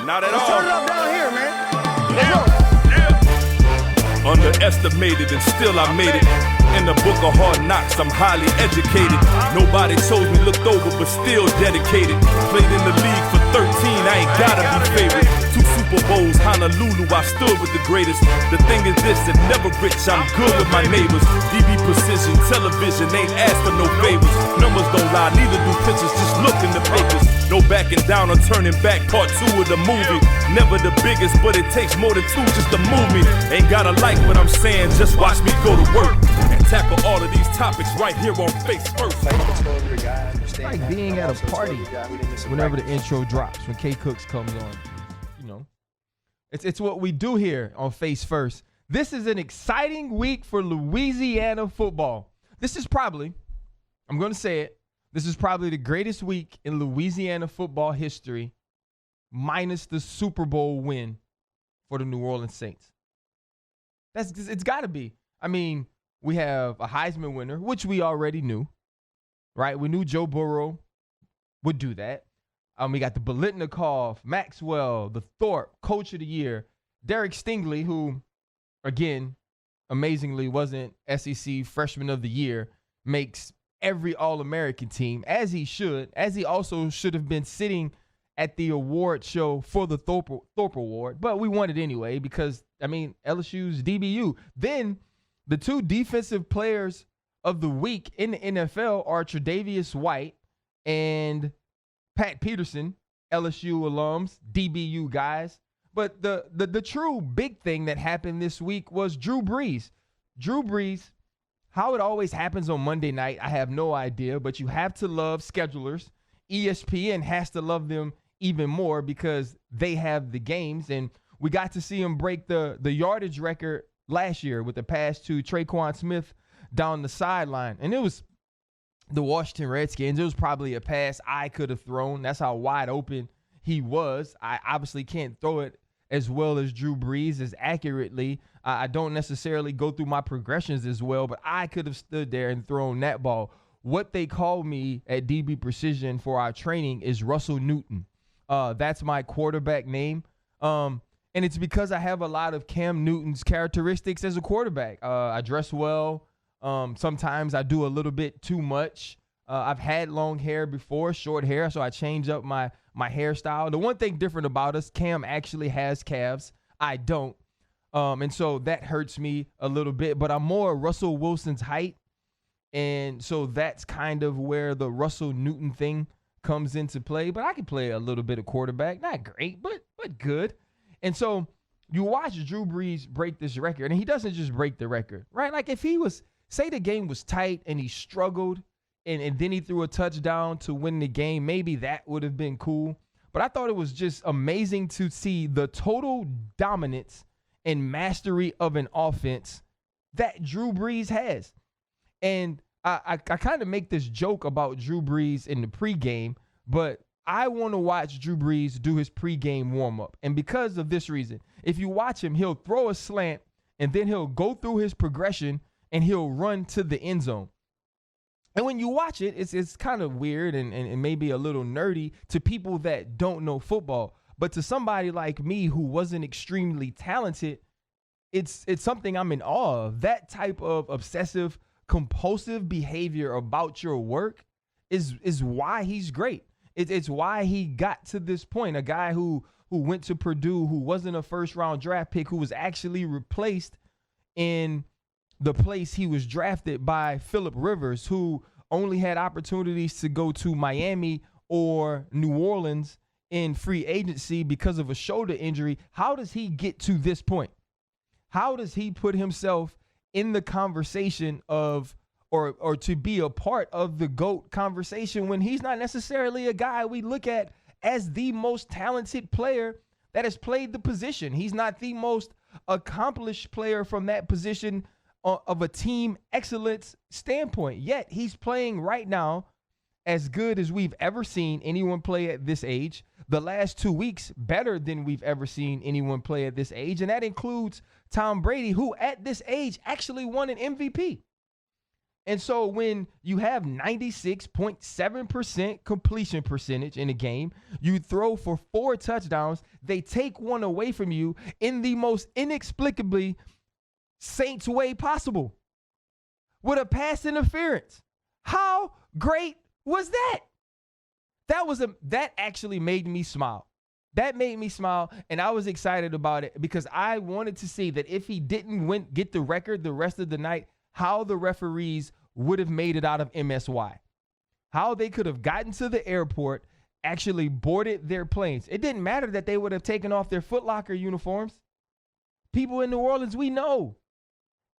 Not at all. Turn it up down here, man. Underestimated and still I made it. In the book of hard knocks, I'm highly educated. Nobody chose me, looked over, but still dedicated. Played in the league for 13, I ain't gotta be favorite. 2 Super Bowls, Honolulu, I stood with the greatest. The thing is this, that never rich, I'm good with my neighbors. DB precision, television, ain't asked for no favors. Numbers don't lie, neither do pictures, just look in the papers. No backing down or turning back, part 2 of the movie. Never the biggest, but it takes more than 2 just to move me. Ain't gotta like what I'm saying, just watch me go to work. And tackle all of these topics right here on Face First. It's like being at a party whenever the intro drops, when K Cooks comes on. You know, it's what we do here on Face First. This is an exciting week for Louisiana football. This is probably, I'm going to say it, this is probably the greatest week in Louisiana football history, minus the Super Bowl win for the New Orleans Saints. It's got to be. I mean, we have a Heisman winner, which we already knew, right? We knew Joe Burrow would do that. We got the Biletnikoff, Maxwell, the Thorpe, Coach of the Year, Derek Stingley, who, again, amazingly wasn't SEC Freshman of the Year, makes every All-American team, as he should, as he also should have been sitting at the award show for the Thorpe Award. But we won it anyway because, I mean, LSU's DBU. Then the 2 defensive players of the week in the NFL are Tre'Davious White and Pat Peterson, LSU alums, DBU guys. But the true big thing that happened this week was Drew Brees. Drew Brees, how it always happens on Monday night, I have no idea, but you have to love schedulers. ESPN has to love them even more because they have the games, and we got to see him break the yardage record last year with the pass to Traquan Smith down the sideline. And it was the Washington Redskins. It was probably a pass I could have thrown. That's how wide open he was. I obviously can't throw it as well as Drew Brees, as accurately. I don't necessarily go through my progressions as well, but I could have stood there and thrown that ball. What they call me at DB Precision for our training is Russell Newton. That's my quarterback name. And it's because I have a lot of Cam Newton's characteristics as a quarterback. I dress well. Sometimes I do a little bit too much. I've had long hair before, short hair, so I change up my hairstyle. The one thing different about us, Cam actually has calves. I don't. And so that hurts me a little bit, but I'm more Russell Wilson's height. And so that's kind of where the Russell Newton thing comes into play. But I can play a little bit of quarterback. Not great, but good. And so you watch Drew Brees break this record, and he doesn't just break the record, right? Like if he was, say the game was tight and he struggled and then he threw a touchdown to win the game, maybe that would have been cool. But I thought it was just amazing to see the total dominance and mastery of an offense that Drew Brees has. And I kind of make this joke about Drew Brees in the pregame, but I want to watch Drew Brees do his pregame warm-up. And because of this reason, if you watch him, he'll throw a slant, and then he'll go through his progression, and he'll run to the end zone. And when you watch it, it's kind of weird and maybe a little nerdy to people that don't know football. But to somebody like me who wasn't extremely talented, it's something I'm in awe of. That type of obsessive, compulsive behavior about your work is why he's great. It's why he got to this point. A guy who went to Purdue, who wasn't a first-round draft pick, who was actually replaced in the place he was drafted by Phillip Rivers, who only had opportunities to go to Miami or New Orleans in free agency because of a shoulder injury. How does he get to this point? How does he put himself in the conversation of or to be a part of the GOAT conversation when he's not necessarily a guy we look at as the most talented player that has played the position? He's not the most accomplished player from that position of a team excellence standpoint. Yet he's playing right now as good as we've ever seen anyone play at this age. The last 2 weeks, better than we've ever seen anyone play at this age. And that includes Tom Brady, who at this age actually won an MVP. And so when you have 96.7% completion percentage in a game, you throw for 4 touchdowns, they take one away from you in the most inexplicably Saints way possible with a pass interference. How great was that? That actually made me smile. That made me smile, and I was excited about it because I wanted to see that if he didn't get the record the rest of the night, how the referees would have made it out of MSY. How they could have gotten to the airport, actually boarded their planes. It didn't matter that they would have taken off their Foot Locker uniforms. People in New Orleans, we know.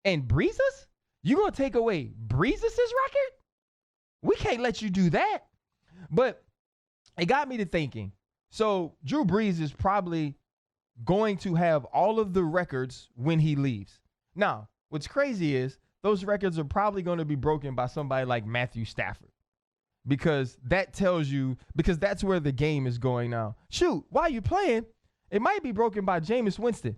And Breesus? You going to take away Breesus' record? We can't let you do that. But it got me to thinking. So Drew Brees is probably going to have all of the records when he leaves. Now, what's crazy is those records are probably going to be broken by somebody like Matthew Stafford, because that tells you, because that's where the game is going now. Shoot, while you're playing, it might be broken by Jameis Winston.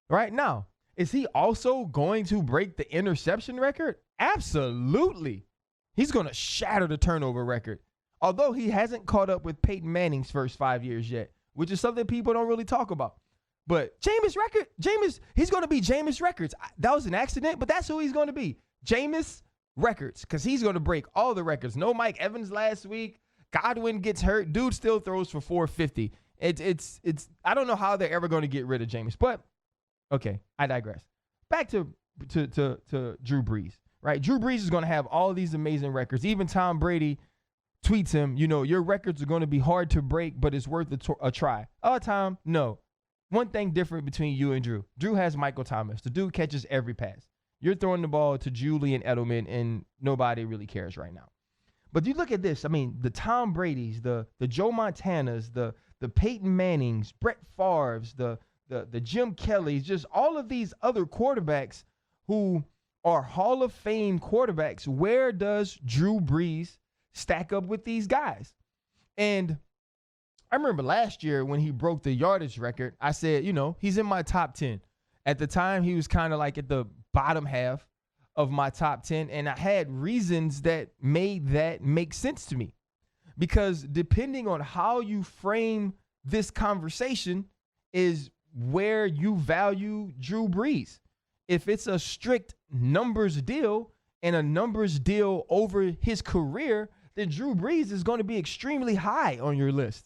Right now, is he also going to break the interception record? Absolutely. He's going to shatter the turnover record. Although he hasn't caught up with Peyton Manning's first 5 years yet, which is something people don't really talk about. But he's going to be Jameis Records. That was an accident, but that's who he's going to be. Jameis Records, because he's going to break all the records. No Mike Evans last week. Godwin gets hurt. Dude still throws for 450. It's I don't know how they're ever going to get rid of Jameis, but okay, I digress. Back to Drew Brees, right? Drew Brees is going to have all these amazing records. Even Tom Brady tweets him, your records are going to be hard to break, but it's worth a try. Oh, Tom, no. One thing different between you and Drew. Drew has Michael Thomas. The dude catches every pass. You're throwing the ball to Julian Edelman, and nobody really cares right now. But you look at this. I mean, the Tom Bradys, the Joe Montanas, the Peyton Mannings, Brett Favres, the Jim Kellys, just all of these other quarterbacks who are Hall of Fame quarterbacks. Where does Drew Brees stack up with these guys? And I remember last year when he broke the yardage record, I said, he's in my top 10. At the time, he was kind of like at the bottom half of my top 10. And I had reasons that made that make sense to me. Because depending on how you frame this conversation is where you value Drew Brees. If it's a strict numbers deal and a numbers deal over his career, then Drew Brees is going to be extremely high on your list.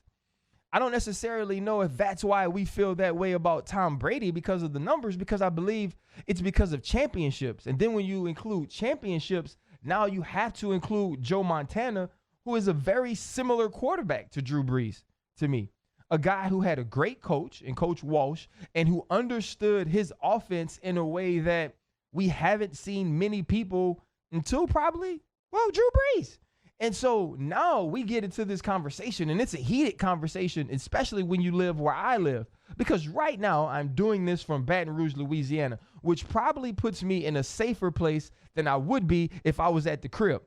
I don't necessarily know if that's why we feel that way about Tom Brady because of the numbers, because I believe it's because of championships. And then when you include championships, now you have to include Joe Montana, who is a very similar quarterback to Drew Brees to me. A guy who had a great coach in Coach Walsh and who understood his offense in a way that we haven't seen many people until probably, Drew Brees. And so now we get into this conversation, and it's a heated conversation, especially when you live where I live. Because right now I'm doing this from Baton Rouge, Louisiana, which probably puts me in a safer place than I would be if I was at the crib.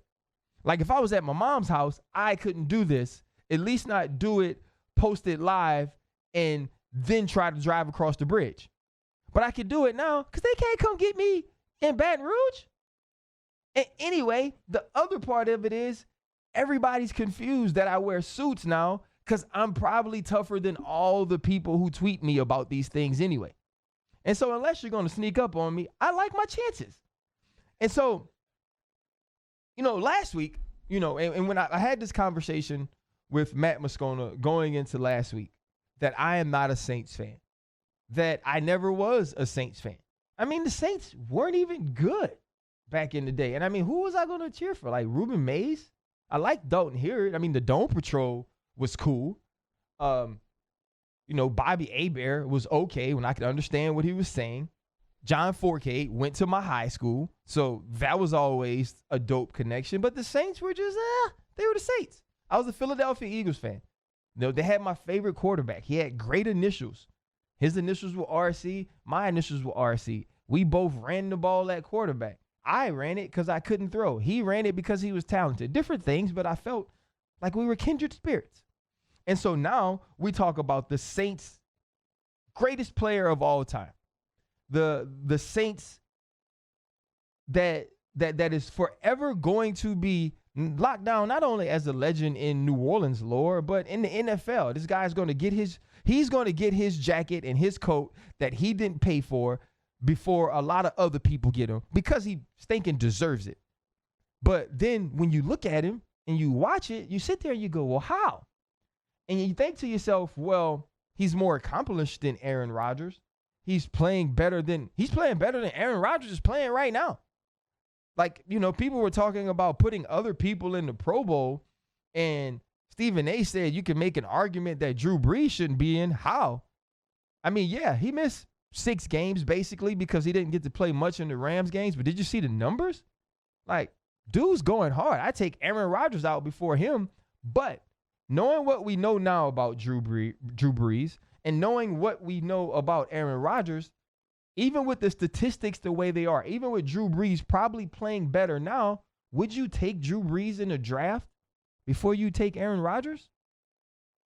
Like if I was at my mom's house, I couldn't do this, at least not do it, post it live, and then try to drive across the bridge. But I can do it now because they can't come get me in Baton Rouge. And anyway, the other part of it is, everybody's confused that I wear suits now because I'm probably tougher than all the people who tweet me about these things anyway. And so unless you're going to sneak up on me, I like my chances. And so, last week, and when I had this conversation with Matt Moscona going into last week, that I am not a Saints fan, that I never was a Saints fan. I mean, the Saints weren't even good back in the day. And I mean, who was I going to cheer for? Like Ruben Mays? I like Dalton Heard. I mean, the Dome Patrol was cool. Bobby Hebert was okay when I could understand what he was saying. John Forcade went to my high school, so that was always a dope connection. But the Saints were just, they were the Saints. I was a Philadelphia Eagles fan. They had my favorite quarterback. He had great initials. His initials were RC. My initials were RC. We both ran the ball at quarterback. I ran it because I couldn't throw. He ran it because he was talented. Different things, but I felt like we were kindred spirits. And so now we talk about the Saints' greatest player of all time. The Saints that that is forever going to be locked down, not only as a legend in New Orleans lore, but in the NFL. This guy's going to get he's going to get his jacket and his coat that he didn't pay for before a lot of other people get him, because he stinking deserves it. But then when you look at him and you watch it, you sit there and you go, well, how? And you think to yourself, well, he's more accomplished than Aaron Rodgers. He's playing better than Aaron Rodgers is playing right now. Like, people were talking about putting other people in the Pro Bowl, and Stephen A said you can make an argument that Drew Brees shouldn't be in. How? I mean, yeah, he missed 6 games basically because he didn't get to play much in the Rams games, but did you see the numbers? Like, dude's going hard. I take Aaron Rodgers out before him, but knowing what we know now about Drew Brees and knowing what we know about Aaron Rodgers, even with the statistics the way they are, even with Drew Brees probably playing better now, would you take Drew Brees in the draft before you take Aaron Rodgers?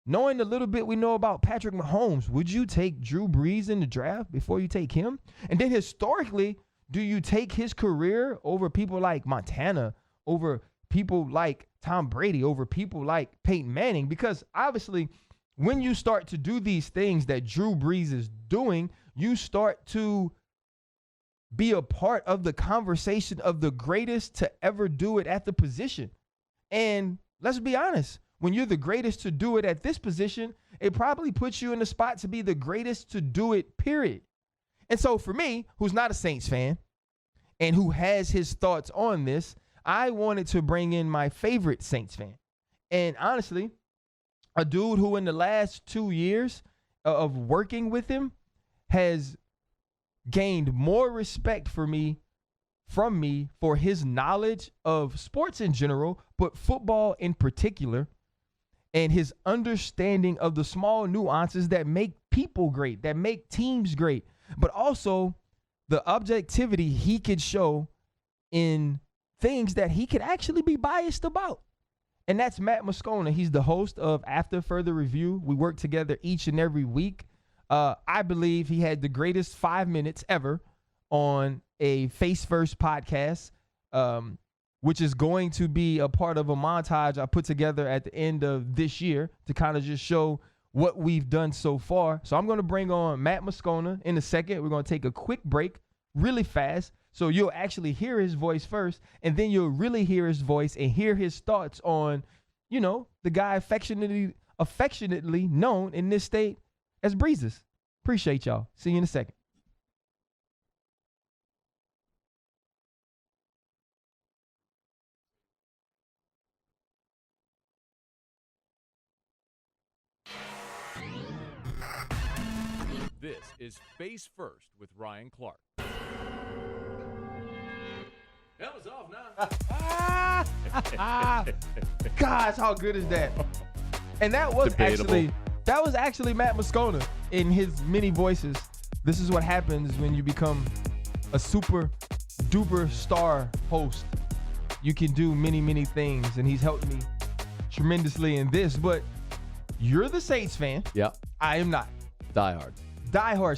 Knowing the little bit we know about Patrick Mahomes, would you take Drew Brees in the draft before you take him? And then historically, do you take his career over people like Montana, over people like Tom Brady, over people like Peyton Manning? Because obviously, when you start to do these things that Drew Brees is doing, you start to be a part of the conversation of the greatest to ever do it at the position. And let's be honest, when you're the greatest to do it at this position, it probably puts you in the spot to be the greatest to do it, period. And so for me, who's not a Saints fan and who has his thoughts on this, I wanted to bring in my favorite Saints fan. And honestly, a dude who in the last 2 years of working with him has gained more respect from me for his knowledge of sports in general, but football in particular, and his understanding of the small nuances that make people great, that make teams great, but also the objectivity he could show in things that he could actually be biased about. And that's Matt Moscona. He's the host of After Further Review. We work together each and every week. I believe he had the greatest 5 minutes ever on a Face First podcast, which is going to be a part of a montage I put together at the end of this year to kind of just show what we've done so far. So I'm going to bring on Matt Moscona in a second. We're going to take a quick break really fast, so you'll actually hear his voice first, and then you'll really hear his voice and hear his thoughts on, the guy affectionately known in this state as Breesus. Appreciate y'all. See you in a second. This is Face First with Ryan Clark. Helmet's off now. Gosh, how good is that? And that was actually Matt Moscona in his many voices. This is what happens when you become a super duper star host. You can do many, many things, and he's helped me tremendously in this. But you're the Saints fan. Yep. I am not. Diehard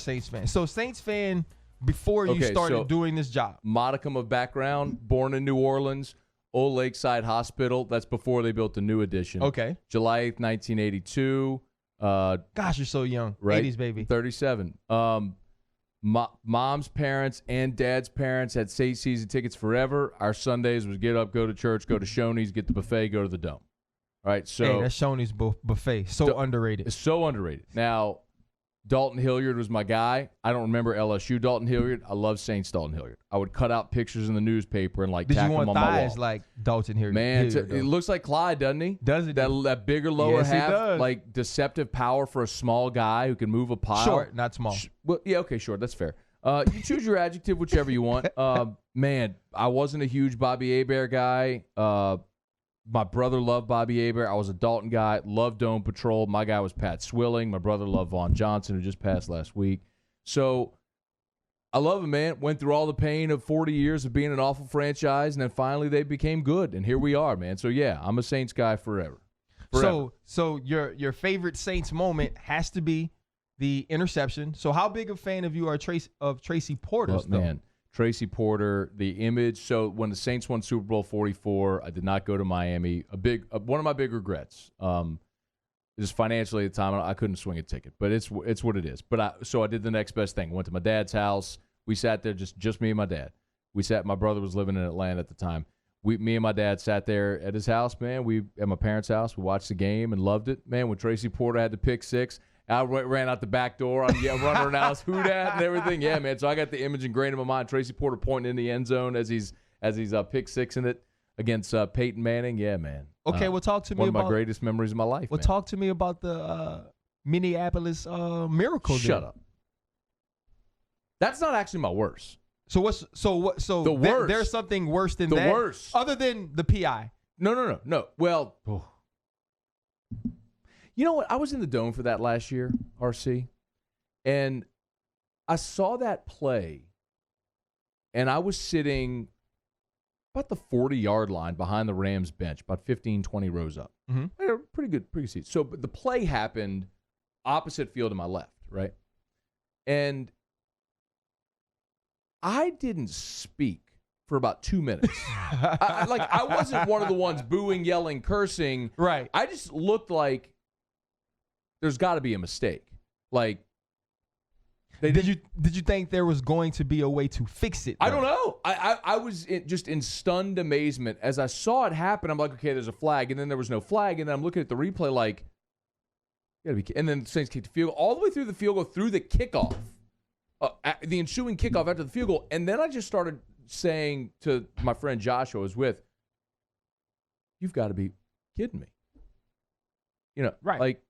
Saints fan. So Saints fan before you started doing this job. Modicum of background, born in New Orleans, Old Lakeside Hospital. That's before they built the new addition. Okay. July 8th, 1982. Gosh, you're so young. Right? 80s baby. 37. Mom's parents and dad's parents had Saints season tickets forever. Our Sundays was get up, go to church, go to Shoney's, get the buffet, go to the Dome. All right, so hey, that's Shoney's buffet. So underrated. It's so underrated. Now, Dalton Hilliard was my guy. I don't remember LSU Dalton Hilliard. I love Saints Dalton Hilliard. I would cut out pictures in the newspaper and tack them on my wall. Did you want thighs like Dalton Hilliard? Man, it looks like Clyde, doesn't he? Does it? That bigger lower Yes, half, he does. like deceptive power for a small guy who can move a pile. Short, not small. Well, yeah, okay, short. That's fair. You choose your adjective, whichever you want. Man, I wasn't a huge Bobby Hebert guy. My brother loved Bobby Hebert. I was a Dalton guy. Loved Dome Patrol. My guy was Pat Swilling. My brother loved Vaughn Johnson, who just passed last week. So I love him, man. Went through all the pain of 40 years of being an awful franchise, and then finally they became good, and here we are, man. So, yeah, I'm a Saints guy forever. So your favorite Saints moment has to be the interception. So how big a fan of you are of Tracy Porter's, though? Man, Tracy Porter, the image. So when the Saints won Super Bowl 44, I did not go to Miami. One of my big regrets. Just financially at the time, I couldn't swing a ticket, but it's what it is. But I did the next best thing. Went to my dad's house. We sat there, just me and my dad. My brother was living in Atlanta at the time. Me and my dad sat there at his house, man. At my parents' house. We watched the game and loved it, man. When Tracy Porter had the pick six, I ran out the back door. I'm running around the house, who dat and everything. Yeah, man. So I got the image ingrained in my mind. Tracy Porter pointing in the end zone as he's pick sixing it against Peyton Manning. Yeah, man. Okay, well, talk to me about one of my greatest memories of my life. Well, man. talk to me about the Minneapolis Miracle. Shut up. That's not actually my worst. So what's the worst? There's something worse than that. The worst, other than the PI. No. Well, you know what? I was in the Dome for that last year, RC, and I saw that play, and I was sitting about the 40-yard line behind the Rams bench, about 15, 20 rows up. Mm-hmm. Pretty good seats. So but the play happened opposite field to my left, right? And I didn't speak for about 2 minutes. I wasn't one of the ones booing, yelling, cursing. Right. I just looked like there's got to be a mistake. Like, did you think there was going to be a way to fix it, though? I don't know. I was just in stunned amazement as I saw it happen. I'm like, okay, there's a flag, and then there was no flag, and then I'm looking at the replay like, and then the Saints kicked the field goal all the way through the field goal through the kickoff, the ensuing kickoff after the field goal, and then I just started saying to my friend Josh I was with, "You've got to be kidding me," right? Like.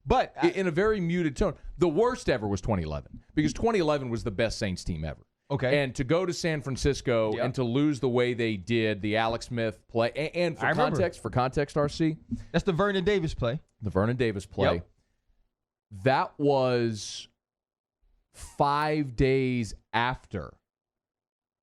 But in a very muted tone. The worst ever was 2011 because 2011 was the best Saints team ever. Okay. And to go to San Francisco and to lose the way they did, the Alex Smith play, and for context, RC. That's the Vernon Davis play. The Vernon Davis play. Yep. That was 5 days after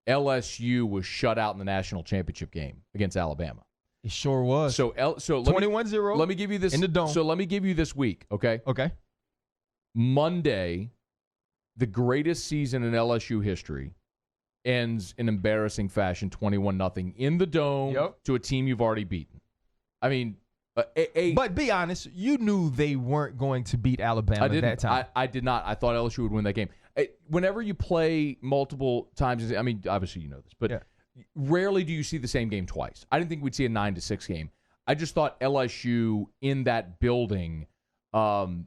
LSU was shut out in the national championship game against Alabama. It sure was. So 21-0. Let me give you this in the Dome. So let me give you this week, okay? Okay. Monday, the greatest season in LSU history ends in embarrassing fashion, 21-0 in the Dome to a team you've already beaten. I mean, but be honest, you knew they weren't going to beat Alabama at that time. I did not. I thought LSU would win that game. Whenever you play multiple times, I mean, obviously you know this, but rarely do you see the same game twice. I didn't think we'd see a 9-6 game. I just thought LSU in that building, that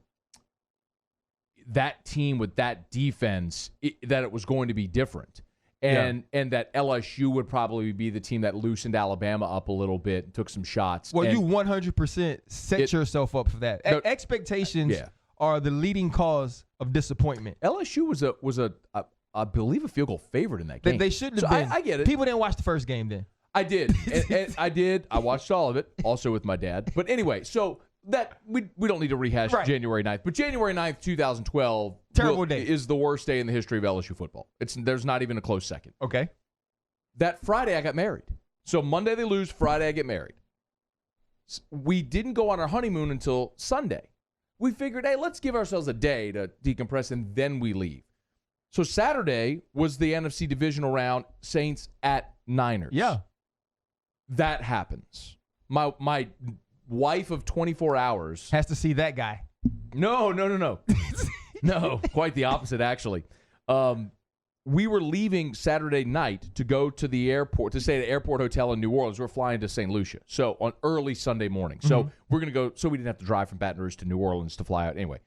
team with that defense, that it was going to be different. And that LSU would probably be the team that loosened Alabama up a little bit and took some shots. Well, you 100% set yourself up for that. Expectations are the leading cause of disappointment. LSU was I believe a field goal favorite in that game. They shouldn't have been. I get it. People didn't watch the first game then. I did. and I did. I watched all of it, also with my dad. But anyway, so that we don't need to rehash January 9th. But January 9th, 2012 terrible day. Is the worst day in the history of LSU football. There's not even a close second. Okay. That Friday, I got married. So Monday they lose, Friday I get married. We didn't go on our honeymoon until Sunday. We figured, hey, let's give ourselves a day to decompress, and then we leave. So Saturday was the NFC divisional round, Saints at Niners. Yeah. That happens. My wife of 24 hours has to see that guy. No. No, quite the opposite, actually. We were leaving Saturday night to go to the airport, to stay at an airport hotel in New Orleans. We're flying to St. Lucia. So on early Sunday morning. So we're going to go, so we didn't have to drive from Baton Rouge to New Orleans to fly out. Anyway,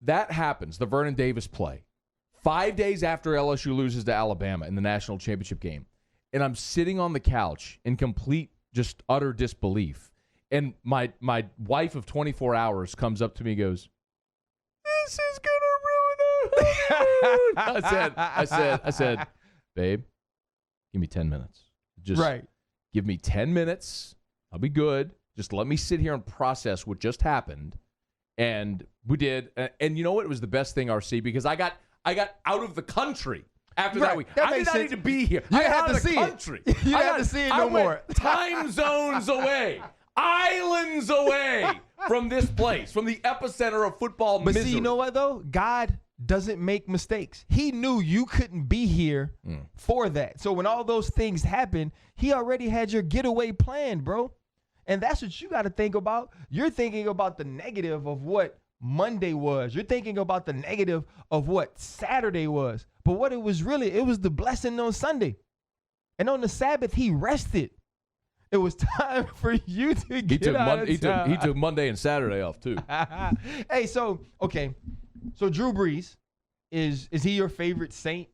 that happens, the Vernon Davis play. 5 days after LSU loses to Alabama in the national championship game. And I'm sitting on the couch in complete, just utter disbelief. And my wife of 24 hours comes up to me and goes, "This is going to ruin it." I said, "Babe, give me 10 minutes. Just give me 10 minutes. I'll be good. Just let me sit here and process what just happened." And we did. And you know what? It was the best thing, RC, because I got out of the country after that week. I did not need to be here. You I got have out to of the see country. it. You have to see it no more. Time zones away. Islands away from this place, from the epicenter of football misery. But see, you know what, though? God doesn't make mistakes. He knew you couldn't be here for that. So when all those things happened, he already had your getaway planned, bro. And that's what you got to think about. You're thinking about the negative of what Monday was. You're thinking about the negative of what Saturday was. But what it was really, it was the blessing on Sunday. And on the Sabbath, he rested. It was time for you to get out of town. He took Monday and Saturday off, too. Hey, so Drew Brees, is he your favorite Saint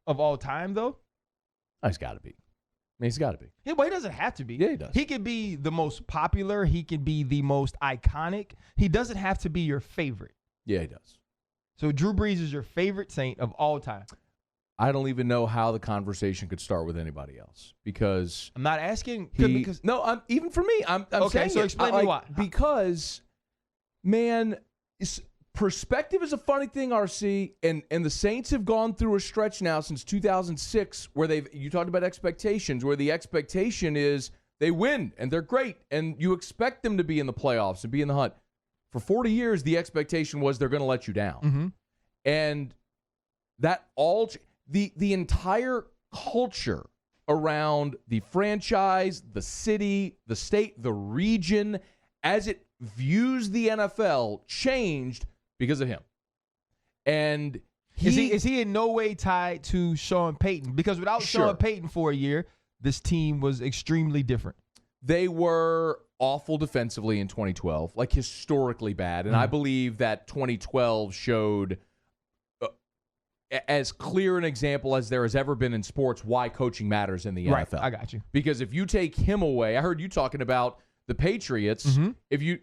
of all time, though? He's got to be. I mean, he's got to be. Yeah, but he doesn't have to be. Yeah, he does. He could be the most popular. He could be the most iconic. He doesn't have to be your favorite. Yeah, he does. So Drew Brees is your favorite Saint of all time. I don't even know how the conversation could start with anybody else because I'm not asking. Even for me, I'm okay. saying So explain me why. Because, man, perspective is a funny thing, RC, and the Saints have gone through a stretch now since 2006 where you talked about expectations, where the expectation is they win and they're great and you expect them to be in the playoffs and be in the hunt. For 40 years, the expectation was they're going to let you down. Mm-hmm. And that all the entire culture around the franchise, the city, the state, the region, as it views the NFL changed because of him. And is he in no way tied to Sean Payton? Because without Sean Payton for a year, this team was extremely different. They were awful defensively in 2012, like historically bad. And I believe that 2012 showed as clear an example as there has ever been in sports why coaching matters in the NFL. I got you. Because if you take him away, I heard you talking about the Patriots. Mm-hmm.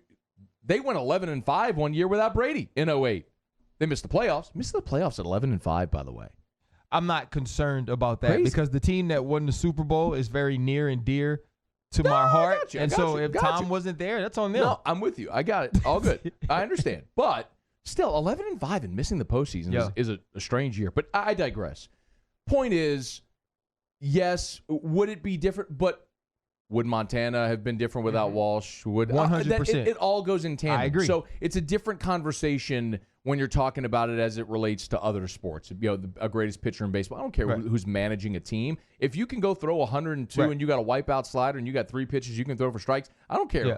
They went 11-5 one year without Brady in 2008. They missed the playoffs. Missed the playoffs at 11-5, by the way. I'm not concerned about that because the team that won the Super Bowl is very near and dear to my heart. And so if Tom wasn't there, that's on them. No, I'm with you. I got it. All good. I understand. But still, 11-5 and missing the postseason is a strange year. But I digress. Point is, yes, would it be different? But would Montana have been different without Walsh? 100%. It all goes in tandem. I agree. So it's a different conversation when you're talking about it as it relates to other sports. A greatest pitcher in baseball. I don't care who's managing a team. If you can go throw 102 and you got a wipeout slider and you got 3 pitches you can throw for strikes, I don't care. Yeah.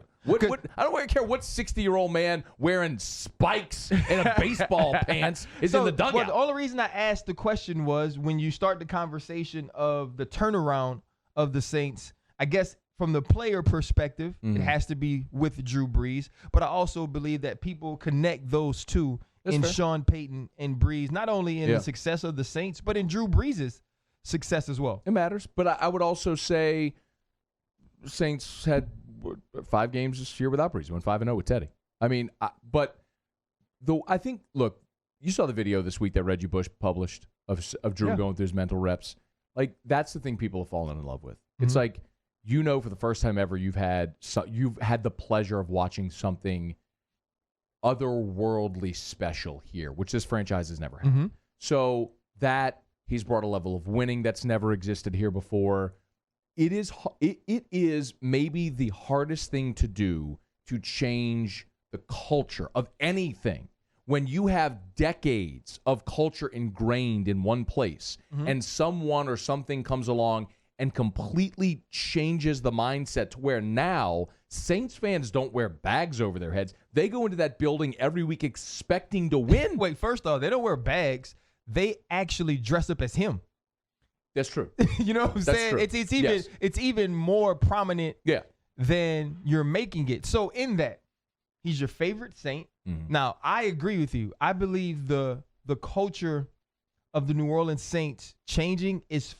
I don't care what 60-year-old man wearing spikes and a baseball pants is in the dugout. Well, the only reason I asked the question was when you start the conversation of the turnaround of the Saints, I guess from the player perspective, it has to be with Drew Brees. But I also believe that people connect those two in Sean Payton and Brees, not only in the success of the Saints, but in Drew Brees' success as well. It matters. But I would also say Saints had 5 games this year without Brees. Went 5-0 with Teddy. I mean, I think, look, you saw the video this week that Reggie Bush published of Drew going through his mental reps. Like, that's the thing people have fallen in love with. It's like, for the first time ever, you've had the pleasure of watching something otherworldly special here, which this franchise has never had. So that he's brought a level of winning that's never existed here before. It is maybe the hardest thing to do to change the culture of anything when you have decades of culture ingrained in one place and someone or something comes along and completely changes the mindset to where now Saints fans don't wear bags over their heads. They go into that building every week expecting to win. Wait, first off, they don't wear bags. They actually dress up as him. That's true. You know what I'm saying? True. It's even more prominent than you're making it. So in that, he's your favorite Saint. Now, I agree with you. I believe the culture of the New Orleans Saints changing is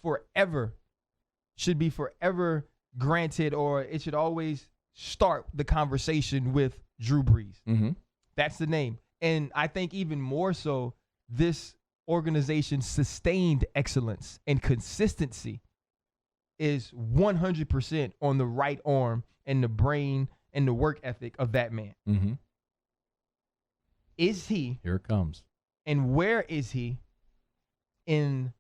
should be forever granted, or it should always start the conversation with Drew Brees. That's the name. And I think even more so, this organization's sustained excellence and consistency is 100% on the right arm and the brain and the work ethic of that man. Is he? Here it comes. And where is he in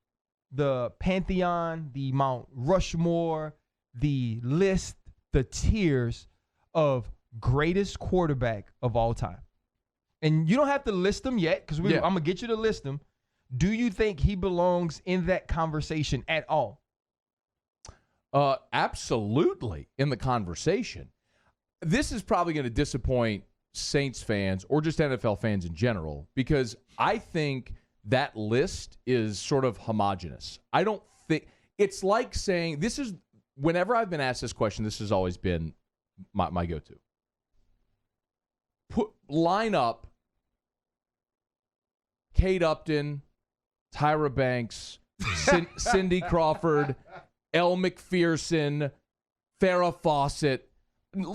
the pantheon, the Mount Rushmore, the list, the tiers of greatest quarterback of all time? and you don't have to list them yet because Yeah. I'm going to get you to list them. Do you think he belongs in that conversation at all? Absolutely in the conversation. This is probably going to disappoint Saints fans or just NFL fans in general because I think that list is sort of homogenous. I don't think it's like saying this is whenever I've been asked this question, this has always been my go-to. Line up Kate Upton, Tyra Banks, Cindy Crawford, Elle McPherson, Farrah Fawcett.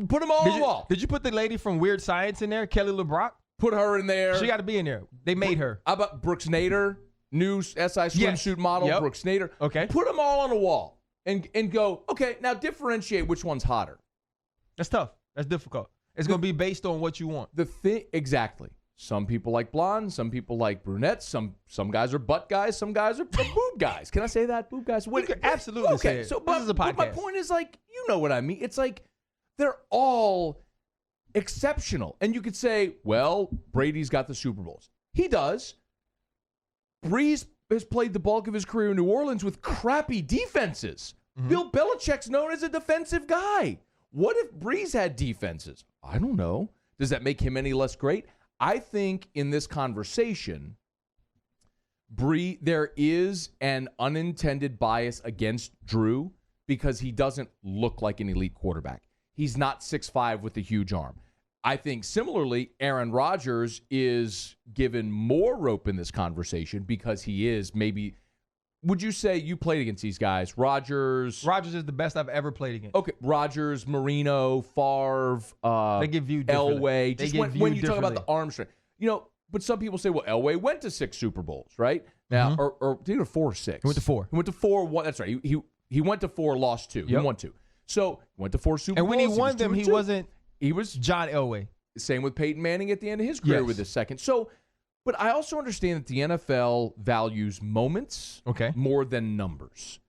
Put them all on the wall. Did you put the lady from Weird Science in there, Kelly LeBrock? Put her in there. She got to be in there. They made her. How about Brooks Nader, new SI swimsuit model, Yep. Brooks Nader. Okay. Put them all on the wall and go, okay, now differentiate which one's hotter. That's tough. That's difficult. It's going to be based on what you want. The thing, exactly. Some people like blondes. Some people like brunettes. Some guys are butt guys. Some guys are boob guys. Can I say that? Boob guys. You can absolutely say it. So, This is a but my podcast. point is like, you know what I mean. It's like they're all exceptional. And you could say, well, Brady's got the Super Bowls. He does. Brees has played the bulk of his career in New Orleans with crappy defenses. Mm-hmm. Bill Belichick's known as a defensive guy. What if Brees had defenses? I don't know. Does that make him any less great? I think in this conversation, there is an unintended bias against Drew because he doesn't look like an elite quarterback. He's not 6'5" with a huge arm. I think similarly, Aaron Rodgers is given more rope in this conversation because he is maybe. Would you say you played against these guys? Rodgers is the best I've ever played against. Okay, Rodgers, Marino, Favre, They give you differently. Elway. They Just give when you you talk about the differently. arm strength, but some people say, well, Elway went to 6 Super Bowls, right? Now, or did he go to 4 or 6? He went to 4. He went to 4. One, that's right. He went to 4, lost 2. He Yep. won 2. So he went to 4 Super And Bowls. when he won them, he 2-2. wasn't He was John Elway. same with Peyton Manning at the end of his career Yes. with his second. So, but I also understand that the NFL values moments more than numbers.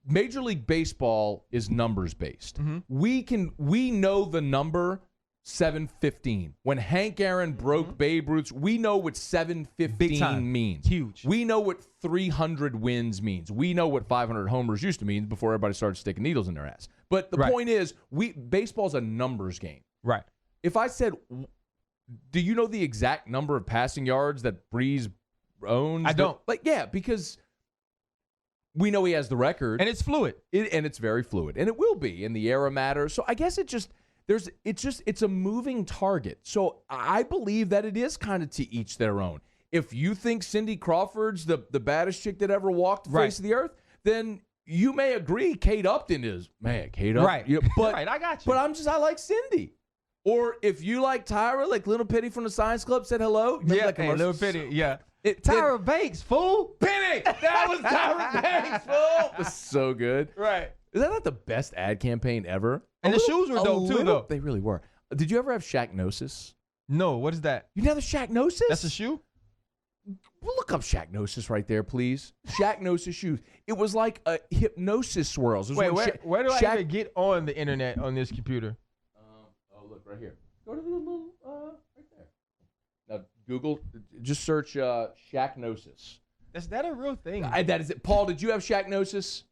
Major League Baseball is numbers based. We know the number 715. When Hank Aaron broke Babe Ruth's, we know what Big 715 time. means. Huge. We know what 300 wins means. We know what 500 homers used to mean before everybody started sticking needles in their ass. But the point is, baseball's a numbers game. Right. If I said, do you know the exact number of passing yards that Brees owns? I don't. Because we know he has the record. And it's fluid. And it's very fluid. And it will be. And the era matters. So I guess it's a moving target. So I believe that it is kind of to each their own. If you think Cindy Crawford's the baddest chick that ever walked the face of the earth, then you may agree Kate Upton is. Man, Kate Upton. Right. But, Right, I got you. But I like Cindy. Or if you like Tyra, like Little Pitty from the Science Club said hello. Remember that commercial? Little Pitty, yeah. Tyra Banks, fool. Penny! That was Tyra Banks, fool! It was so good. Right. Is that not the best ad campaign ever? And the shoes were dope, too, though. They really were. Did you ever have Shacknosis? No, what is that? You never Shacknosis? That's a shoe? Look up Shacknosis right there, please. Shacknosis shoes. It was like a hypnosis swirls. Wait, where do I even get on the internet on this computer? Look, right here. Go to the little, right there. Now, Google, just search Shacknosis. Is that a real thing? That is it. Paul, did you have Shacknosis?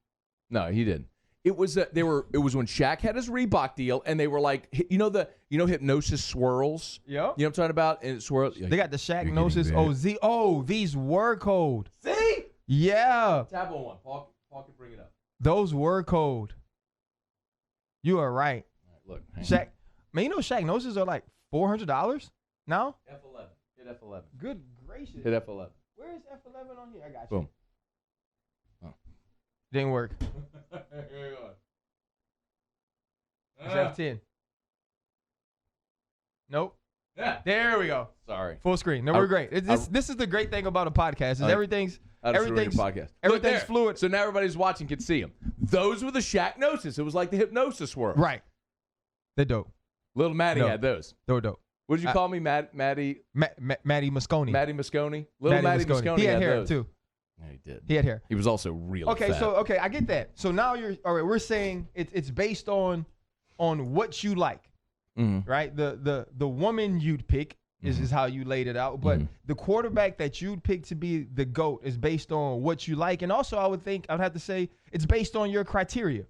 No, he didn't. It was it was when Shaq had his Reebok deal, and they were like, hypnosis swirls. Yep. You know what I'm talking about? And it swirls. They got the Shacknosis OZ. Oh, these were cold. See? Yeah. Tap on one. Paul can bring it up. Those were cold. You are right. All right, look. Shaq. Man, you know Shacknosis are like $400 now? F11. Hit F11. Good gracious. Hit F11. Where is F11 on here? I got you. Boom. Oh. Didn't work. Here you It's go. F10. Nope. Yeah. There we go. Sorry. Full screen. No, we're great. This is the great thing about a podcast is everything's podcast. Everything's Look, fluid. So now everybody's watching can see them. Those were the Shacknosis. It was like the hypnosis swirl. Right. They're dope. Little Maddie had those. They were dope. What did you call me, Maddie? Matty Moscona. Maddie Mosconi? Little Maddie Mosconi. He had hair those. too. Yeah, he did. He had hair. He was also really fat. So I get that. So now all right. We're saying it's based on what you like, right? The woman you'd pick is how you laid it out. But the quarterback that you'd pick to be the GOAT is based on what you like. And also I'd have to say it's based on your criteria.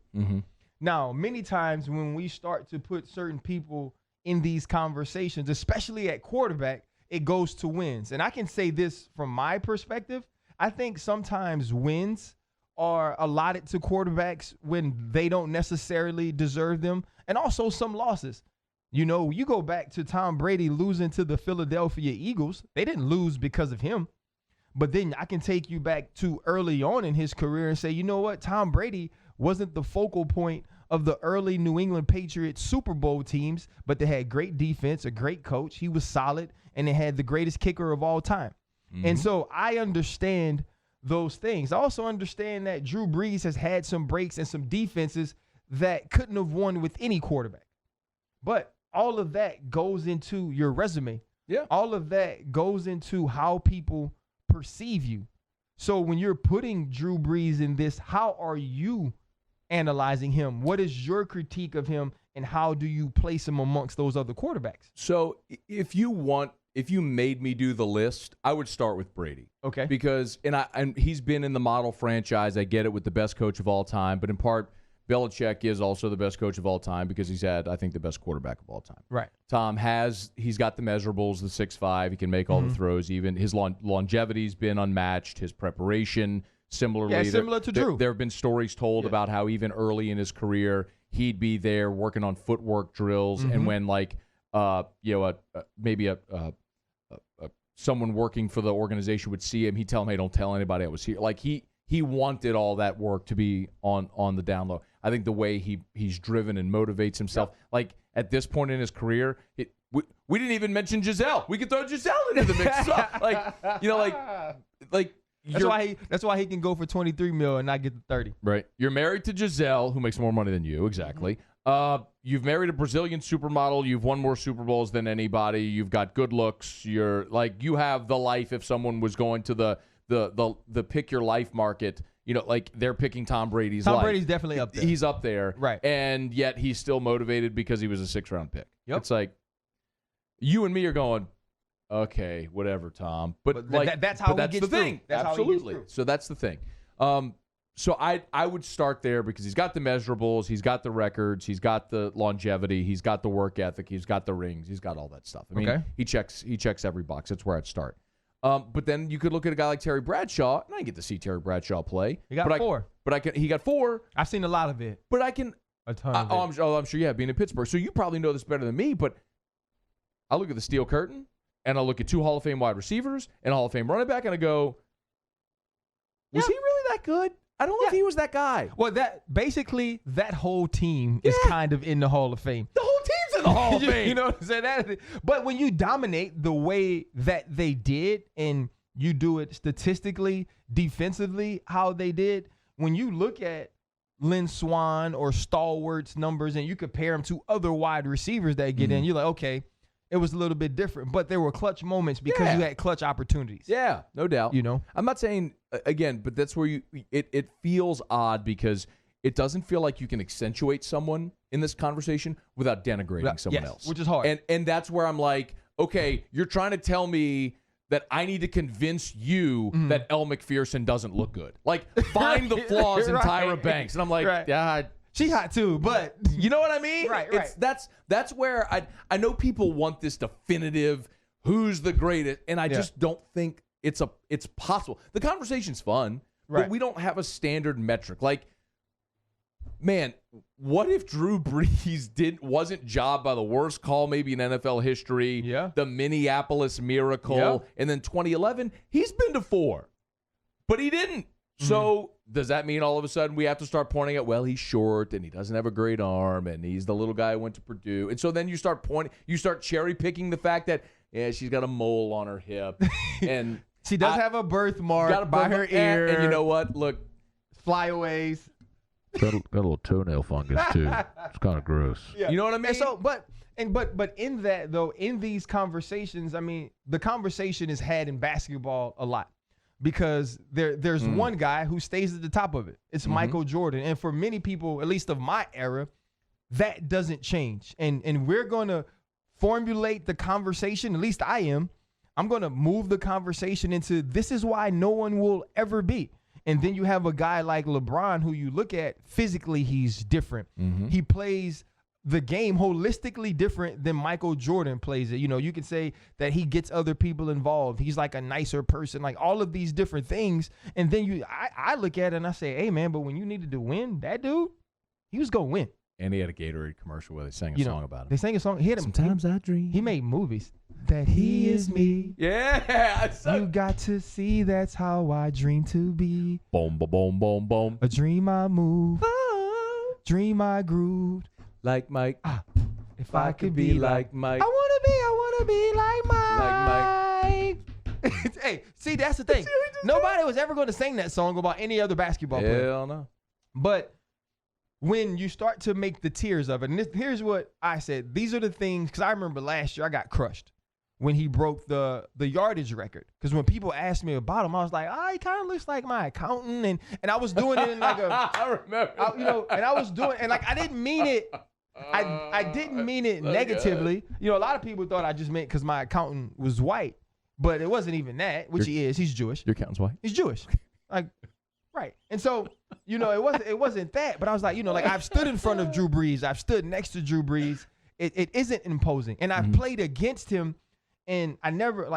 Now, many times when we start to put certain people in these conversations, especially at quarterback, it goes to wins. And I can say this from my perspective. I think sometimes wins are allotted to quarterbacks when they don't necessarily deserve them, and also some losses. You know, you go back to Tom Brady losing to the Philadelphia Eagles. They didn't lose because of him. But then I can take you back to early on in his career and say, you know what? Tom Brady wasn't the focal point of the early New England Patriots Super Bowl teams, but they had great defense, a great coach. He was solid, and they had the greatest kicker of all time. And so I understand those things. I also understand that Drew Brees has had some breaks and some defenses that couldn't have won with any quarterback. But all of that goes into your resume. Yeah. All of that goes into how people perceive you. So when you're putting Drew Brees in this, how are you analyzing him? What is your critique of him, and how do you place him amongst those other quarterbacks? So if you made me do the list, I would start with Brady. Okay. Because and he's been in the model franchise. I get it, with the best coach of all time, but in part, Belichick is also the best coach of all time because he's had, I think, the best quarterback of all time. Right. Tom he's got the measurables, the 6'5", he can make all the throws. Even his longevity's been unmatched. His preparation, similarly, similar to Drew. There have been stories told about how even early in his career he'd be there working on footwork drills, and when maybe someone working for the organization would see him, he'd tell him, "Hey, don't tell anybody I was here." Like he wanted all that work to be on the down low. I think the way he's driven and motivates himself, like at this point in his career, we didn't even mention Giselle. We could throw Giselle into the mix. That's why he can go for $23 million and not get the 30. Right. You're married to Giselle, who makes more money than you. Exactly. You've married a Brazilian supermodel. You've won more Super Bowls than anybody. You've got good looks. You have the life. If someone was going to the pick your life market, they're picking Tom Brady's life. Tom Brady's definitely up there. He's up there. Right. And yet he's still motivated because he was a 6th-round pick. Yep. It's like you and me are going, okay, whatever, Tom. But that's how that's he gets the thing. Through. That's Absolutely. How he gets So that's the thing. So I would start there because he's got the measurables, he's got the records, he's got the longevity, he's got the work ethic, he's got the rings, he's got all that stuff. I mean, he checks every box. That's where I'd start. But then you could look at a guy like Terry Bradshaw, and I didn't get to see Terry Bradshaw play. He got 4. He got 4. I've seen a lot of it. But I can a ton of it. I'm sure, being in Pittsburgh. So you probably know this better than me, but I look at the steel curtain, and I look at 2 Hall of Fame wide receivers and a Hall of Fame running back, and I go, was he really that good? I don't know if he was that guy. Well, that whole team is kind of in the Hall of Fame. The whole team's in the Hall of Fame. You know what I'm saying? But when you dominate the way that they did, and you do it statistically, defensively, how they did, when you look at Lynn Swann or Stalwart's numbers and you compare them to other wide receivers that get in, you're like, okay, it was a little bit different, but there were clutch moments because you had clutch opportunities. Yeah, no doubt. I'm not saying, again, but that's where it feels odd because it doesn't feel like you can accentuate someone in this conversation without denigrating someone else. Which is hard. And that's where I'm like, okay, you're trying to tell me that I need to convince you that Elle McPherson doesn't look good. Like, find the flaws in Tyra Banks. And I'm like, she's hot too, but you know what I mean? Right. That's where I know people want this definitive who's the greatest, and I just don't think it's possible. The conversation's fun, but we don't have a standard metric. Like, man, what if Drew Brees wasn't jobbed by the worst call maybe in NFL history? Yeah. The Minneapolis Miracle, and then 2011, he's been to 4, but he didn't. So does that mean all of a sudden we have to start pointing at, well, he's short and he doesn't have a great arm and he's the little guy who went to Purdue? And so then you start cherry picking the fact that, she's got a mole on her hip and she does have a birthmark by her ear. And you know what? Look, flyaways. Got a little toenail fungus too. It's kind of gross. Yeah. You know what I mean? And so, but in that though, in these conversations, I mean, the conversation is had in basketball a lot. Because there's one guy who stays at the top of it. It's Michael Jordan. And for many people, at least of my era, that doesn't change. And we're going to formulate the conversation, at least I am, I'm going to move the conversation into this is why no one will ever be. And then you have a guy like LeBron who you look at physically, he's different. Mm-hmm. He plays the game holistically different than Michael Jordan plays it. You know, you can say that he gets other people involved. He's like a nicer person, like all of these different things. And then I look at it and I say, hey, man, but when you needed to win, that dude, he was going to win. And he had a Gatorade commercial where they sang a song about him. They sang a song. Sometimes I dream. He made movies. That he is me. Yeah. You got to see that's how I dream to be. Boom, boom, boom, boom, boom. A dream I move. Dream I grooved. Like Mike. If I could be like Mike. I want to be like Mike. Hey, see, that's the thing. Nobody was ever going to sing that song about any other basketball player. Hell no. But when you start to make the tiers of it, and here's what I said. These are the things, because I remember last year I got crushed when he broke the yardage record. Because when people asked me about him, I was like, he kind of looks like my accountant. And I was doing it in like a, I remember. and I was doing, and like I didn't mean it. I didn't mean it negatively. You know, a lot of people thought I just meant because my accountant was white, but it wasn't even that, which he is. He's Jewish. Your accountant's white? He's Jewish. Like, right. And so, you know, it wasn't that, but I was like, you know, like I've stood in front of Drew Brees. I've stood next to Drew Brees. It isn't imposing. And I've played against him, and I never,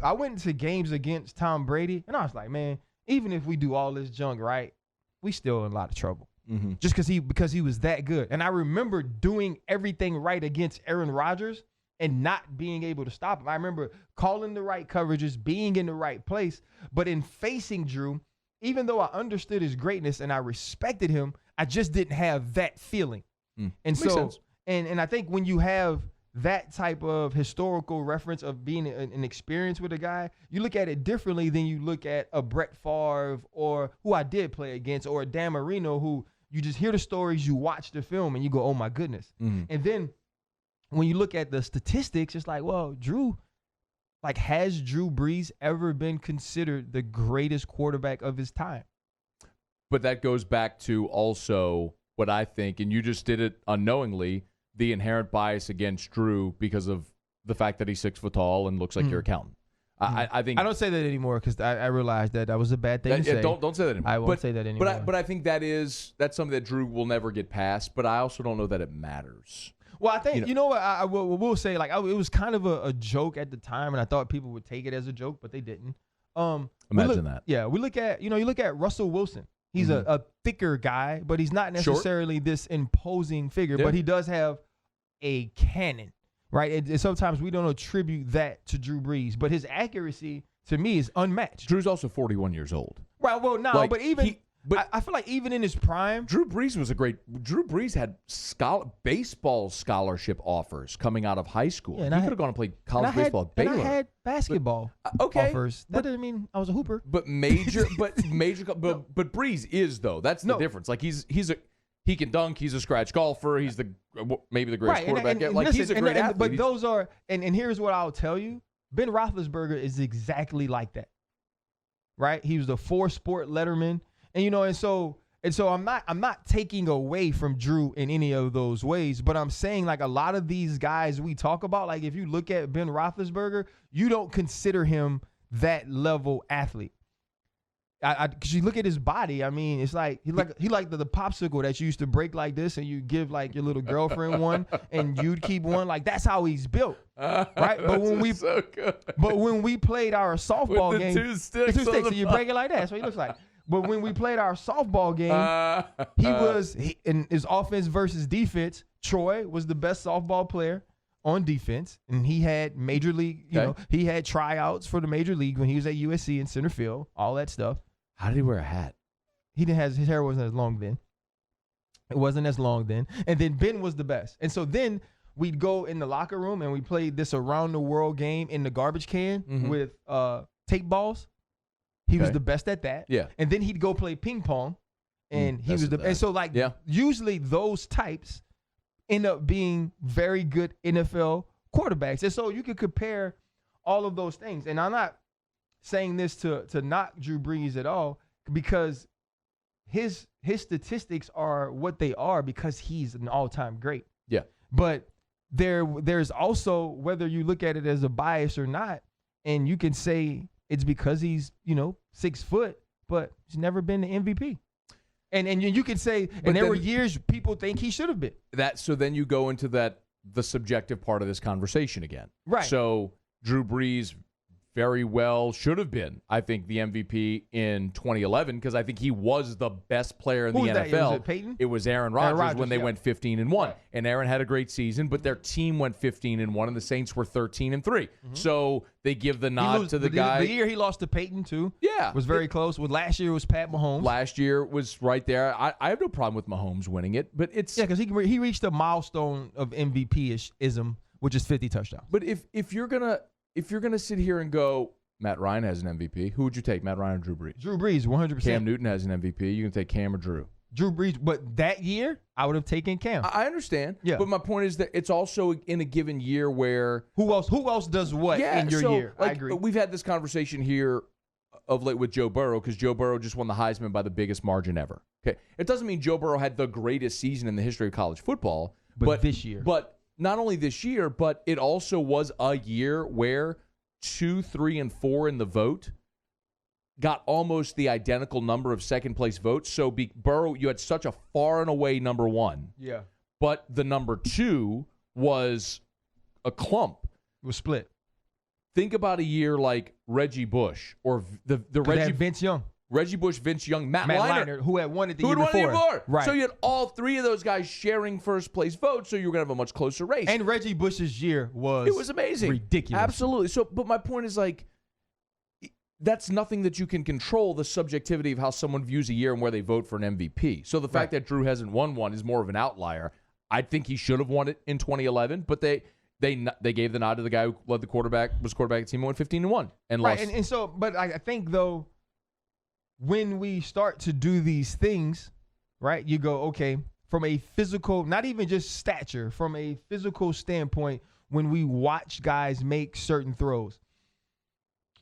I went into games against Tom Brady, and I was like, man, even if we do all this junk right, we still in a lot of trouble. Mm-hmm. Just because he was that good. And I remember doing everything right against Aaron Rodgers and not being able to stop him. I remember calling the right coverages, being in the right place. But in facing Drew, even though I understood his greatness and I respected him, I just didn't have that feeling. And Makes so, sense. and I think when you have that type of historical reference of being an experience with a guy, you look at it differently than you look at a Brett Favre or who I did play against, or a Dan Marino, who you just hear the stories, you watch the film, and you go, oh, my goodness. And then when you look at the statistics, it's like, well, has Drew Brees ever been considered the greatest quarterback of his time? But that goes back to also what I think, and you just did it unknowingly, the inherent bias against Drew because of the fact that he's 6 foot tall and looks like your accountant. I think I don't say that anymore because I realized that was a bad thing to say. Don't say that anymore. I won't say that anymore. But I think that's something that Drew will never get past. But I also don't know that it matters. Well, I think, you know what, I will say, it was kind of a joke at the time, and I thought people would take it as a joke, but they didn't. Imagine that. Yeah, you look at Russell Wilson. He's a thicker guy, but he's not necessarily this imposing figure, but he does have a cannon, right? And sometimes we don't attribute that to Drew Brees, but his accuracy, to me, is unmatched. Drew's also 41 years old. Right, well, no, Like, but I feel like even in his prime, Drew Brees had baseball scholarship offers coming out of high school. Yeah, he could have gone and played college baseball at Baylor. And I had basketball offers. That doesn't mean I was a hooper. But Brees is, though. That's the difference. Like he can dunk. He's a scratch golfer. He's maybe the greatest quarterback yet. Like, he's a great athlete. But those are, and here's what I'll tell you. Ben Roethlisberger is exactly like that, right? He was the 4-sport letterman, and so I'm not taking away from Drew in any of those ways, but I'm saying, like, a lot of these guys we talk about, like, if you look at Ben Roethlisberger, you don't consider him that level athlete. Because you look at his body, I mean, it's like he like the popsicle that you used to break like this, and you give like your little girlfriend one, and you'd keep one. Like, that's how he's built, right? But when we played our softball with the game, two sticks so you break it like that. That's what he looks like. But when we played our softball game, in his offense versus defense, Troy was the best softball player on defense, and he had major league. He had tryouts for the major league when he was at USC in center field, all that stuff. How did he wear a hat? His hair wasn't as long then. It wasn't as long then. And then Ben was the best. And so then we'd go in the locker room and we played this around the world game in the garbage can with tape balls. He was the best at that. Yeah. And then he'd go play ping pong, and he was the best. And so, like, usually those types end up being very good NFL quarterbacks. And so you could compare all of those things. And I'm not saying this to knock Drew Brees at all, because his statistics are what they are because he's an all-time great. Yeah. But there's also, whether you look at it as a bias or not, and you can say it's because he's 6 foot, but he's never been the MVP. And you can say, and there were years people think he should have been. So then you go into the subjective part of this conversation again. Right. So Drew Brees very well should have been, I think, the MVP in 2011 because I think he was the best player in the NFL. Was it Peyton? It was Aaron Rodgers when they went 15-1. Right. And Aaron had a great season, but their team went 15-1 and the Saints were 13-3. Mm-hmm. So they give the nod to the guy. The year he lost to Peyton too. Yeah. Was very close. Last year it was Pat Mahomes. Last year was right there. I have no problem with Mahomes winning it, but it's because he reached a milestone of MVP-ism, which is 50 touchdowns. But if you're gonna sit here and go, Matt Ryan has an MVP, who would you take, Matt Ryan or Drew Brees? Drew Brees, 100%. Cam Newton has an MVP. You can take Cam or Drew. Drew Brees, but that year I would have taken Cam. I understand. Yeah. But my point is that it's also in a given year where who else does what in your year? Like, I agree. We've had this conversation here of late with Joe Burrow because Joe Burrow just won the Heisman by the biggest margin ever. Okay, it doesn't mean Joe Burrow had the greatest season in the history of college football, but this year. But not only this year, but it also was a year where 2, 3, and 4 in the vote got almost the identical number of second place votes. So Burrow, you had such a far and away number 1. Yeah. But the number 2 was a clump. It was split. Think about a year like Reggie Bush or the Vince Young. Reggie Bush, Vince Young, Matt Leinart, who had won it the year before. Right. So you had all 3 of those guys sharing first place votes, so you were going to have a much closer race. And Reggie Bush's year was amazing. Ridiculous. Absolutely. So, but my point is that's nothing that you can control, the subjectivity of how someone views a year and where they vote for an MVP. So the fact that Drew hasn't won one is more of an outlier. I think he should have won it in 2011, but they gave the nod to the guy who was quarterback of the team and went 15-1 and lost. And so, but I think though, when we start to do these things, right, you go, okay, from a physical, not even just stature, from a physical standpoint, when we watch guys make certain throws,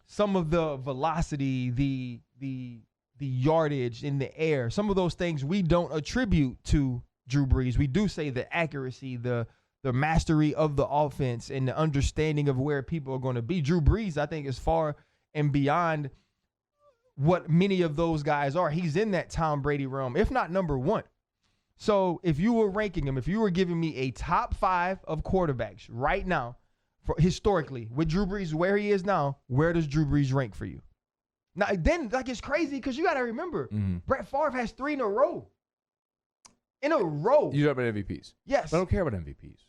some of the velocity, the yardage in the air, some of those things we don't attribute to Drew Brees. We do say the accuracy, the mastery of the offense, and the understanding of where people are going to be. Drew Brees, I think, is far and beyond what many of those guys are. He's in that Tom Brady realm, if not number 1. So if you were ranking him, if you were giving me a top 5 of quarterbacks right now, historically, with Drew Brees where he is now, where does Drew Brees rank for you? Now, then, it's crazy because you got to remember, Brett Favre has 3 in a row. In a row. You talk about MVPs. Yes. I don't care about MVPs.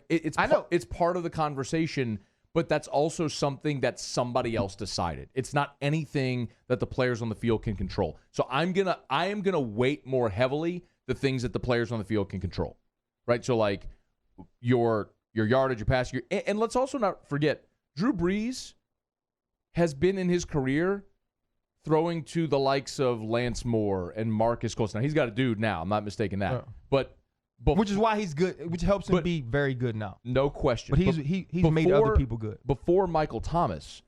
It's part of the conversation, but that's also something that somebody else decided. It's not anything that the players on the field can control. So I am gonna weight more heavily the things that the players on the field can control, right? So like your yardage, your pass, and let's also not forget Drew Brees has been in his career throwing to the likes of Lance Moore and Marcus Colston. Now he's got a dude now. I'm not mistaken that, but which is why he's good, which helps him be very good now. No question. But he's made other people good. Before Michael Thomas,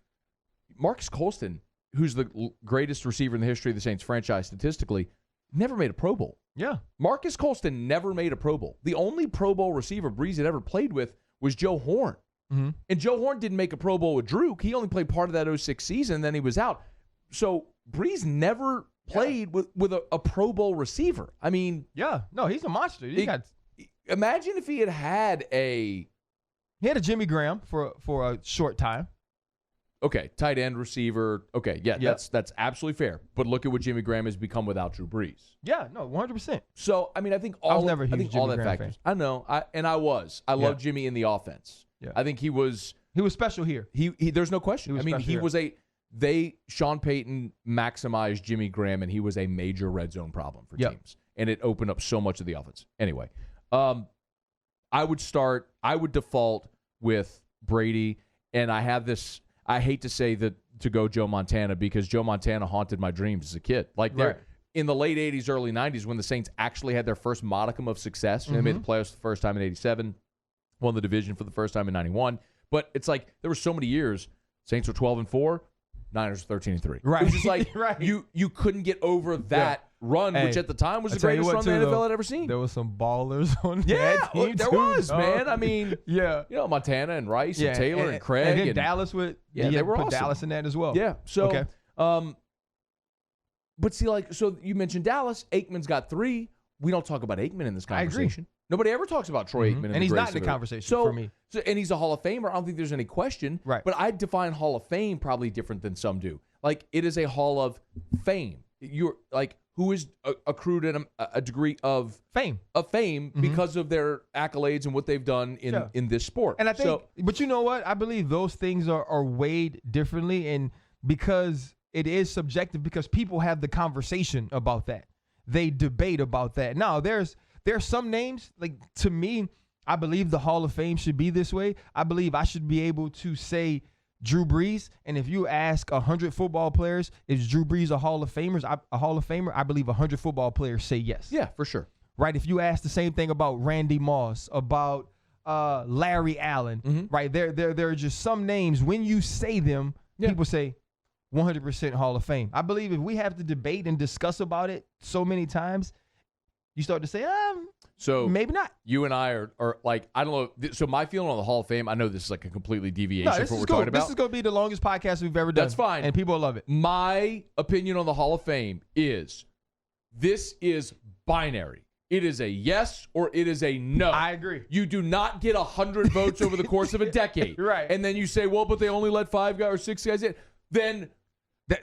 Marcus Colston, who's the greatest receiver in the history of the Saints franchise statistically, never made a Pro Bowl. Yeah. Marcus Colston never made a Pro Bowl. The only Pro Bowl receiver Brees had ever played with was Joe Horn. Mm-hmm. And Joe Horn didn't make a Pro Bowl with Drew. He only played part of that 06 season, and then he was out. So Brees never played with a Pro Bowl receiver. I mean, yeah, no, he's a monster. Imagine if he had a Jimmy Graham for a short time. Okay, tight end receiver. Okay, yeah, that's absolutely fair. But look at what Jimmy Graham has become without Drew Brees. Yeah, no, 100%. So I mean, I think I was never a huge Jimmy Graham fan. I know, I was. I love Jimmy in the offense. Yeah. I think he was special here. He there's no question. Sean Payton maximized Jimmy Graham, and he was a major red zone problem for teams, and it opened up so much of the offense. Anyway, I would default with Brady, and I have this. I hate to say that to go Joe Montana because Joe Montana haunted my dreams as a kid. In the late 80s, early 90s, when the Saints actually had their first modicum of success, and they made the playoffs the first time in 87, won the division for the first time in 91. But it's like there were so many years, Saints were 12-4, Niners were 13-3. Right. It was just like you couldn't get over that run, which at the time was the tell you greatest what, run too, the NFL though, had ever seen. There was some ballers on Yeah, that team there too, was, dog. man. I mean, yeah. you know, Montana and Rice and Taylor and Craig. And then Dallas with, they were put awesome. Dallas in that as well. Yeah. So, okay. But see, like, so you mentioned Dallas. Aikman's got 3. We don't talk about Aikman in this conversation. I agree. Nobody ever talks about Troy Aikman. And he's not in the conversation for me. So, and he's a Hall of Famer. I don't think there's any question. Right. But I define Hall of Fame probably different than some do. Like, it is a Hall of Fame. You're like, who is accrued a degree of fame because of their accolades and what they've done in this sport. And I think, but you know what? I believe those things are weighed differently, and because it is subjective, because people have the conversation about that. They debate about that. Now, there's some names, like, to me, I believe the Hall of Fame should be this way. I believe I should be able to say Drew Brees, and if you ask 100 football players, is Drew Brees a Hall of Famer? I believe 100 football players say yes. Yeah, for sure. Right? If you ask the same thing about Randy Moss, about Larry Allen, right? There are just some names, when you say them, people say 100% Hall of Fame. I believe if we have to debate and discuss about it so many times, you start to say, so maybe not. You and I are like, I don't know. So my feeling on the Hall of Fame, I know this is like a completely deviation from what we're talking about. This is going to be the longest podcast we've ever done. That's fine. And people love it. My opinion on the Hall of Fame is this is binary. It is a yes or it is a no. I agree. You do not get 100 votes over the course of a decade. Right. And then you say, well, but they only let 5 guys or 6 guys in. Then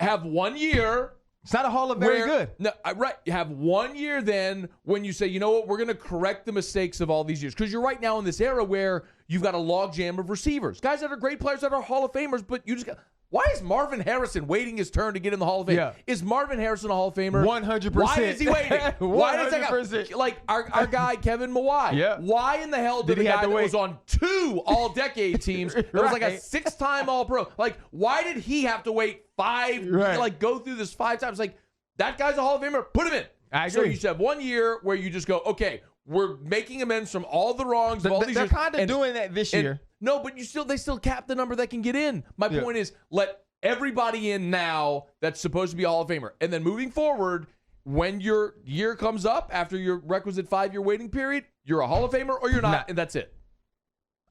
have 1 year. It's not a Hall of Very good. No, right. You have 1 year then when you say, you know what, we're going to correct the mistakes of all these years. Because you're right now in this era where you've got a logjam of receivers. Guys that are great players that are Hall of Famers, but you just got... Why is Marvin Harrison waiting his turn to get in the Hall of Fame? Yeah. Is Marvin Harrison a Hall of Famer? 100%. Why is he waiting? 100%. Why does that guy, like our guy Kevin Mawai? Yeah. Why in the hell did a guy that was on 2 all-decade teams that was like a 6-time All-Pro? Like, why did he have to wait 5? Right. Like, go through this 5 times? Like, that guy's a Hall of Famer. Put him in. I agree. So you should have 1 year where you just go, okay, we're making amends from all the wrongs of all these they're years. They're kind of doing that this year. No, but they still cap the number that can get in. My point is, let everybody in now that's supposed to be a Hall of Famer. And then moving forward, when your year comes up after your requisite 5-year waiting period, you're a Hall of Famer or you're not, and that's it.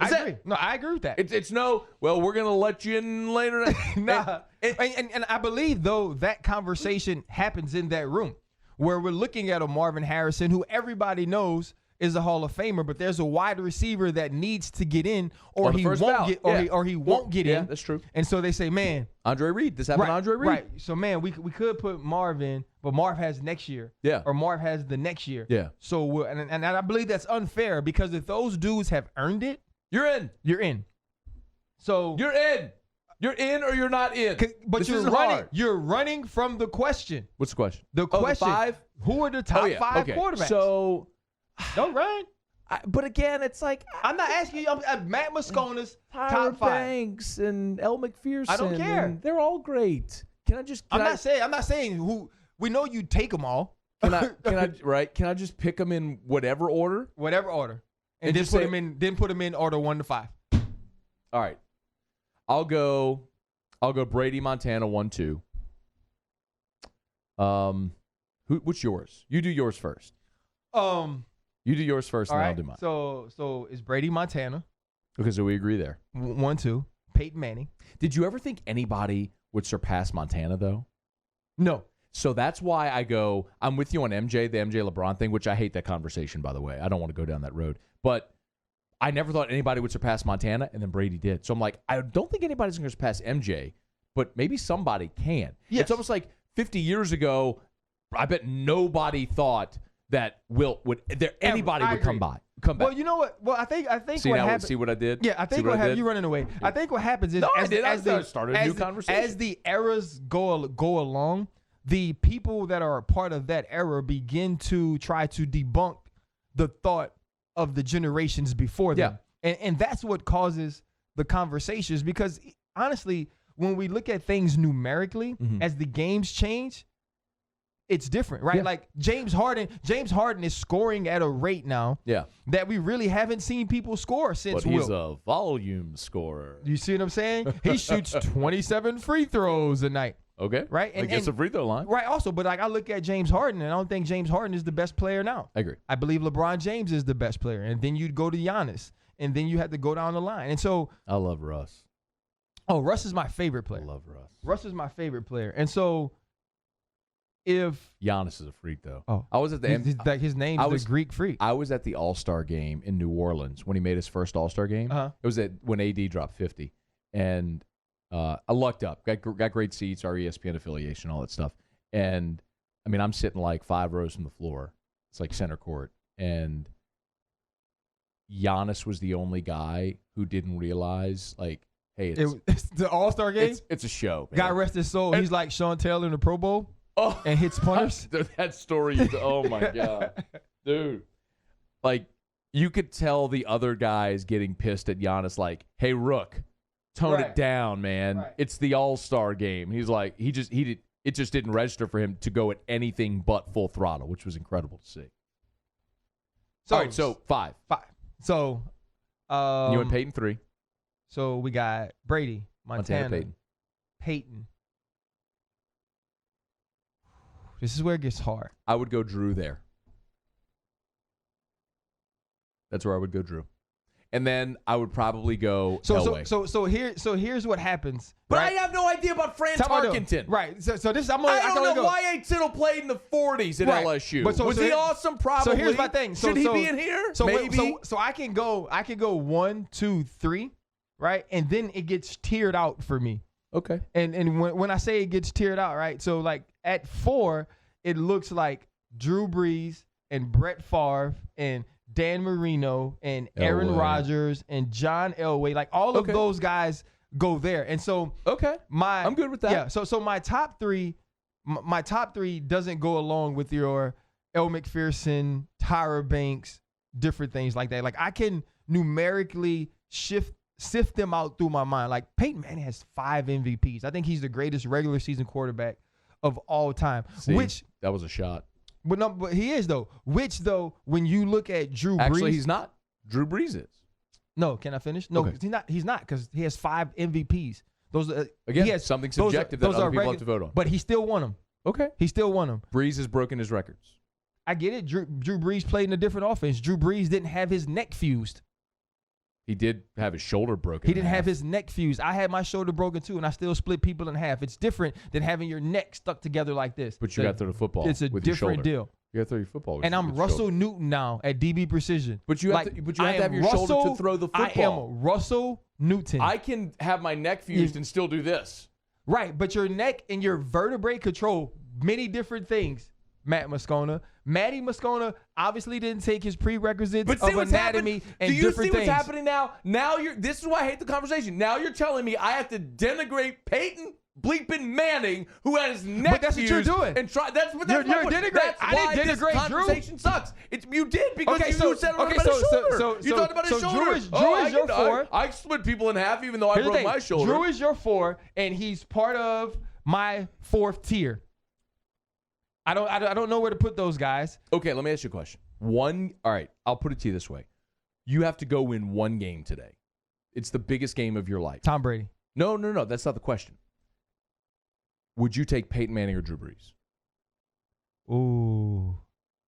I agree. No, I agree with that. It's no, well, we're going to let you in later. Nah. And I believe, though, that conversation happens in that room where we're looking at a Marvin Harrison who everybody knows is a Hall of Famer, but there's a wide receiver that needs to get in or he won't get he won't get in. That's true. And so they say, man, Andre Reed. This happened to Andre Reed. Right. So, man, we could put Marvin, but Marv has next year. Yeah. Or Marv has the next year. Yeah. So, and I believe that's unfair because if those dudes have earned it, you're in. You're in. So you're in. You're in or you're not in. But you're running. Hard. You're running from the question. What's the question? The question. The 5? Who are the top 5 quarterbacks? So don't run. But again, it's like I'm not asking you. Matt Moscona's Tyler top 5. Banks and Elle McPherson. I don't care. They're all great. I'm not saying who. We know you take them all. Can I just pick them in whatever order? Whatever order. And just put them in order 1 to 5. All right. I'll go Brady, Montana 1-2. What's yours? You do yours first. You do yours first, and then I'll do mine. So it's Brady, Montana. Okay, so we agree there. 1-2. Peyton Manning. Did you ever think anybody would surpass Montana though? No. So that's why I'm with you on MJ, the MJ LeBron thing, which I hate that conversation, by the way. I don't want to go down that road. But I never thought anybody would surpass Montana, and then Brady did. So I'm like, I don't think anybody's going to surpass MJ, but maybe somebody can. Yes. It's almost like 50 years ago, I bet nobody thought that anybody would come back. Well, you know what? Well, I think see, what happens. See what I did? Yeah, I think what happens. You running away. Yeah. I think what happens is as the eras go along, the people that are a part of that era begin to try to debunk the thought of the generations before them. Yeah. And that's what causes the conversations because honestly, when we look at things numerically, as the games change, it's different, right? Yeah. Like James Harden is scoring at a rate now that we really haven't seen people score since. But he's a volume scorer. You see what I'm saying? He shoots 27 free throws a night. Okay. Right? And gets the free throw line. Right, also. But, like, I look at James Harden, and I don't think James Harden is the best player now. I agree. I believe LeBron James is the best player. And then you'd go to Giannis. And then you have to go down the line. And so. I love Russ. Oh, Russ is my favorite player. I love Russ. Russ is my favorite player. And so. If Giannis is a freak, though. Oh, I was at the his name is the Greek freak. I was at the All-Star game in New Orleans when he made his first All-Star game. Uh-huh. It was when AD dropped 50, and I lucked up. Got great seats, our ESPN affiliation, all that stuff. And I mean, I'm sitting like 5 rows from the floor. It's like center court, and Giannis was the only guy who didn't realize, like, hey, it's the All-Star game. It's a show. Man. God rest his soul. He's like Sean Taylor in the Pro Bowl. Oh, and hits punters. That story is, oh my God. Dude. Like, you could tell the other guys getting pissed at Giannis, like, hey, Rook, tone it down, man. Right. It's the All-Star game. He's like, it just didn't register for him to go at anything but full throttle, which was incredible to see. So, all right, so 5. So you went Peyton 3. So we got Brady, Montana Peyton. This is where it gets hard. I would go Drew there. That's where I would go Drew. And then I would probably go Elway. So here's what happens. But right? I have no idea about Fran Tarkenton. Right. So this I don't know why Tittle played in the 40s at LSU. But was he awesome? Probably. So here's my thing. Should he be in here? So maybe. So I can go 1, 2, 3, right? And then it gets tiered out for me. Okay. And when I say it gets tiered out, right? So like at 4, it looks like Drew Brees and Brett Favre and Dan Marino and Aaron Rodgers and John Elway, like all of those guys go there. And so I'm good with that. Yeah. So my top 3, doesn't go along with your El McPherson, Tyra Banks, different things like that. Like I can numerically sift them out through my mind. Like Peyton Manning has 5 MVPs. I think he's the greatest regular season quarterback of all time. That was a shot. But he is though. When you look at Drew Brees, actually he's not. Drew Brees is. No, can I finish? No, he's not because he has 5 MVPs. Those again, he has something subjective that other people have to vote on. But he still won them. Okay, he still won them. Brees has broken his records. I get it. Drew Brees played in a different offense. Drew Brees didn't have his neck fused. He did have his shoulder broken. He didn't have his neck fused. I had my shoulder broken too, and I still split people in half. It's different than having your neck stuck together like this. But you got through the football. It's a different deal. You got through your football. And I'm Russell Newton now at DB Precision. But you have to have your shoulder to throw the football. I am Russell Newton. I can have my neck fused and still do this. Right, but your neck and your vertebrae control many different things. Matt Moscona. Matty Moscona obviously didn't take his prerequisites of anatomy and different things. Do you see what's happening now? This is why I hate the conversation. Now you're telling me I have to denigrate Peyton bleeping Manning, who had his neck But that's what you're doing. And try. That's what you're my point. denigrating. I didn't denigrate Drew. Conversation sucks. You did because you said about his shoulder. You talked about his shoulder. Drew is your 4. I split people in half, even though I broke my shoulder. Drew is your 4, and he's part of my 4th tier. I don't know where to put those guys. Okay, let me ask you a question. All right, I'll put it to you this way. You have to go win 1 game today. It's the biggest game of your life. Tom Brady. No, that's not the question. Would you take Peyton Manning or Drew Brees? Ooh,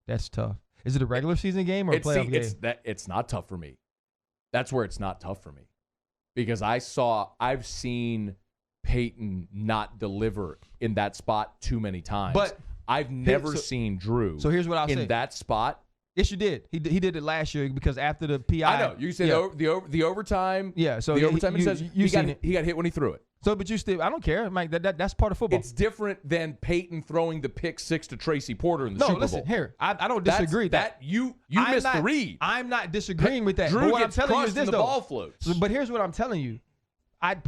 that's tough. Is it a regular season game or a playoff game? It's not tough for me. That's where it's not tough for me. Because I've seen Peyton not deliver in that spot too many times. But I've never seen Drew. So here's what I'll say. In that spot. Yes, you did. He did it last year because after the PI. I know. You said the overtime. Yeah. So the overtime he got hit when he threw it. So, but you still, I don't care, Mike. That's part of football. It's different than Peyton throwing the pick 6 to Tracy Porter in the Super Bowl. No, listen here. I don't disagree with that. You missed the read. I'm not disagreeing with that. Drew but what gets I'm telling you is crushed this, and the ball floats. So, but here's what I'm telling you. I'd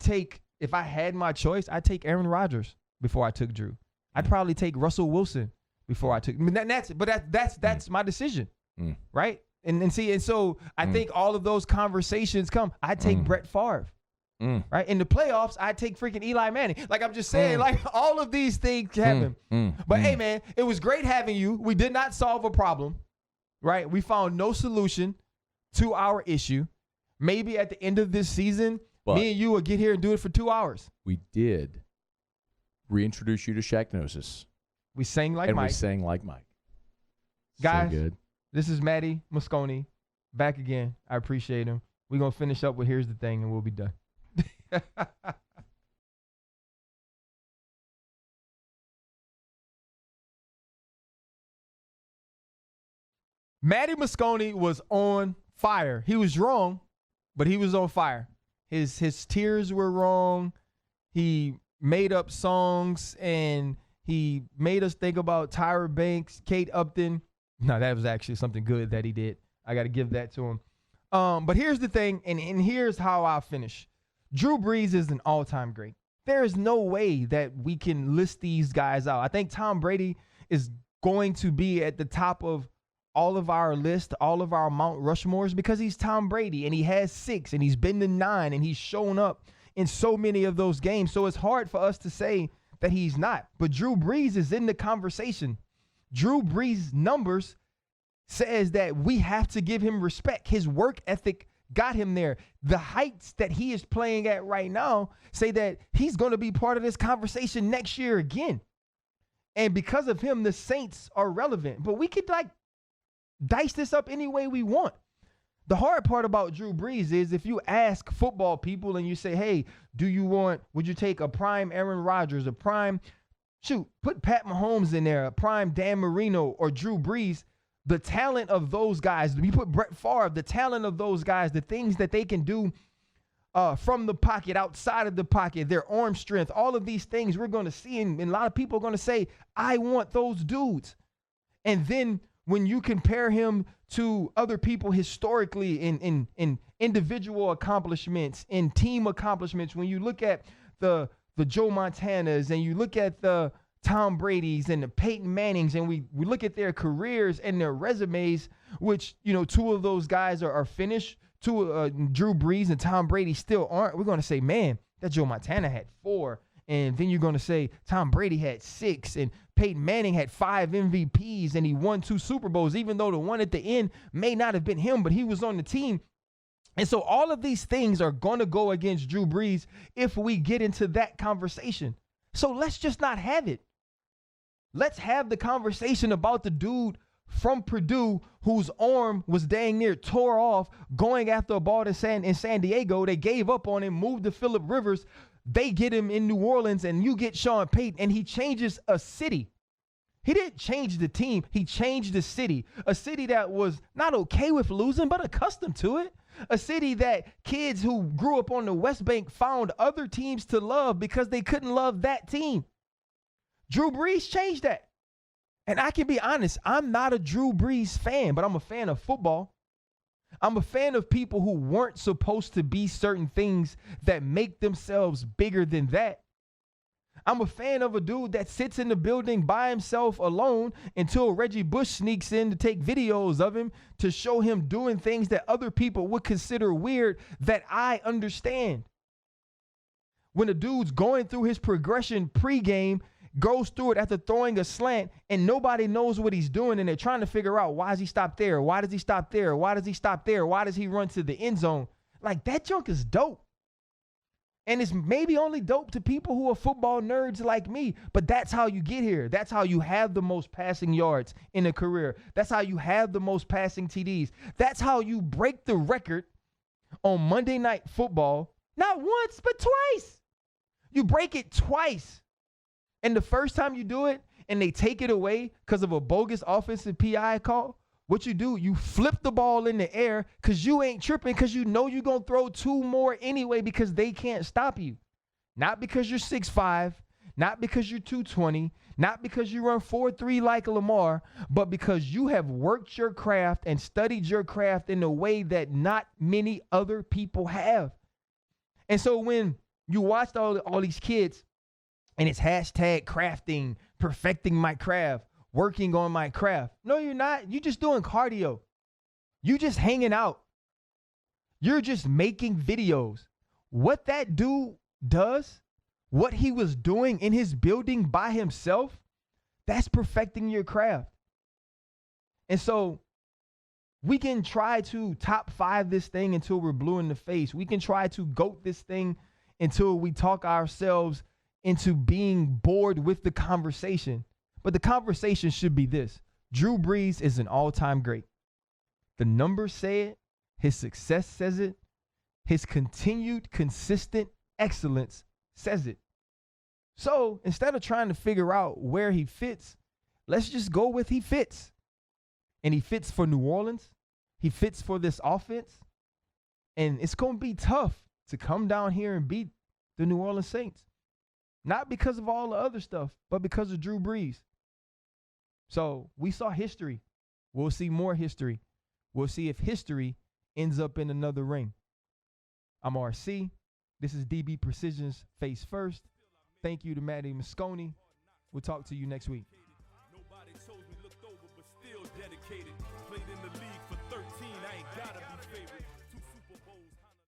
take, if I had my choice, I'd take Aaron Rodgers before I took Drew. I'd probably take Russell Wilson before I took. I mean, that's my decision, right? And so I think all of those conversations come. I'd take Brett Favre. Right? In the playoffs, I take freaking Eli Manning. Like I'm just saying, like all of these things happen. But hey, man, it was great having you. We did not solve a problem, right? We found no solution to our issue. Maybe at the end of this season, me and you will get here and do it for 2 hours. We did reintroduce you to Shacknosis. We sang like and Mike. we sang like Mike. Guys, So good. This is Matty Moscona back again. I appreciate him. We're going to finish up with Here's the Thing, and we'll be done. Matty Moscona was on fire. He was wrong, but he was on fire. His tears were wrong. He made up songs, and he made us think about Tyra Banks, Kate Upton. No, that was actually something good that he did. I got to give that to him. But here's the thing, and here's how I'll finish. Drew Brees is an all-time great. There is no way that we can list these guys out. I think Tom Brady is going to be at the top of all of our list, all of our Mount Rushmores, because he's Tom Brady, and he has 6, and he's been to 9, and he's shown up in so many of those games. So it's hard for us to say that he's not. But Drew Brees is in the conversation. Drew Brees' numbers says that we have to give him respect. His work ethic got him there. The heights that he is playing at right now say that he's going to be part of this conversation next year again. And because of him, the Saints are relevant. But we could dice this up any way we want. The hard part about Drew Brees is if you ask football people and you say, hey, would you take a prime Aaron Rodgers, a prime, put Pat Mahomes in there, a prime Dan Marino or Drew Brees, the talent of those guys, we put Brett Favre, the talent of those guys, the things that they can do from the pocket, outside of the pocket, their arm strength, all of these things we're going to see. And a lot of people are going to say, I want those dudes. And then when you compare him to other people historically in individual accomplishments, in team accomplishments, when you look at the Joe Montanas and you look at the Tom Brady's and the Peyton Mannings, and we look at their careers and their resumes, which, 2 of those guys are finished. Drew Brees and Tom Brady still aren't. We're going to say, man, that Joe Montana had 4. And then you're going to say Tom Brady had 6 and Peyton Manning had 5 MVPs and he won 2 Super Bowls, even though the one at the end may not have been him, but he was on the team. And so all of these things are going to go against Drew Brees if we get into that conversation. So let's just not have it. Let's have the conversation about the dude from Purdue whose arm was dang near tore off going after a ball in San Diego. They gave up on him, moved to Phillip Rivers. They get him in New Orleans, and you get Sean Payton, and he changes a city. He didn't change the team. He changed the city, a city that was not okay with losing, but accustomed to it. A city that kids who grew up on the West Bank found other teams to love because they couldn't love that team. Drew Brees changed that. And I can be honest, I'm not a Drew Brees fan, but I'm a fan of football. I'm a fan of people who weren't supposed to be certain things that make themselves bigger than that. I'm a fan of a dude that sits in the building by himself alone until Reggie Bush sneaks in to take videos of him to show him doing things that other people would consider weird that I understand. When a dude's going through his progression pregame, goes through it after throwing a slant, and nobody knows what he's doing, and they're trying to figure out, why does he stop there? Why does he stop there? Why does he stop there? Why does he run to the end zone? Like, that junk is dope. And it's maybe only dope to people who are football nerds like me, but that's how you get here. That's how you have the most passing yards in a career. That's how you have the most passing TDs. That's how you break the record on Monday Night Football, not once, but twice. You break it twice. And the first time you do it and they take it away because of a bogus offensive PI call, what you do, you flip the ball in the air because you ain't tripping, because you know you're going to throw 2 more anyway because they can't stop you. Not because you're 6'5", not because you're 220, not because you run 4.3 like Lamar, but because you have worked your craft and studied your craft in a way that not many other people have. And so when you watched all these kids, and it's hashtag crafting, perfecting my craft, working on my craft. No, you're not. You're just doing cardio. You're just hanging out. You're just making videos. What that dude does, what he was doing in his building by himself, that's perfecting your craft. And so we can try to top 5 this thing until we're blue in the face. We can try to GOAT this thing until we talk ourselves into being bored with the conversation. But the conversation should be this. Drew Brees is an all-time great. The numbers say it. His success says it. His continued, consistent excellence says it. So instead of trying to figure out where he fits, let's just go with he fits. And he fits for New Orleans. He fits for this offense. And it's going to be tough to come down here and beat the New Orleans Saints. Not because of all the other stuff, but because of Drew Brees. So we saw history. We'll see more history. We'll see if history ends up in another ring. I'm RC. This is DB Precision's Face First. Thank you to Matt Moscona. We'll talk to you next week. Nobody chose me, looked over, but still dedicated. Played in the league for 13, I ain't gotta be favorite.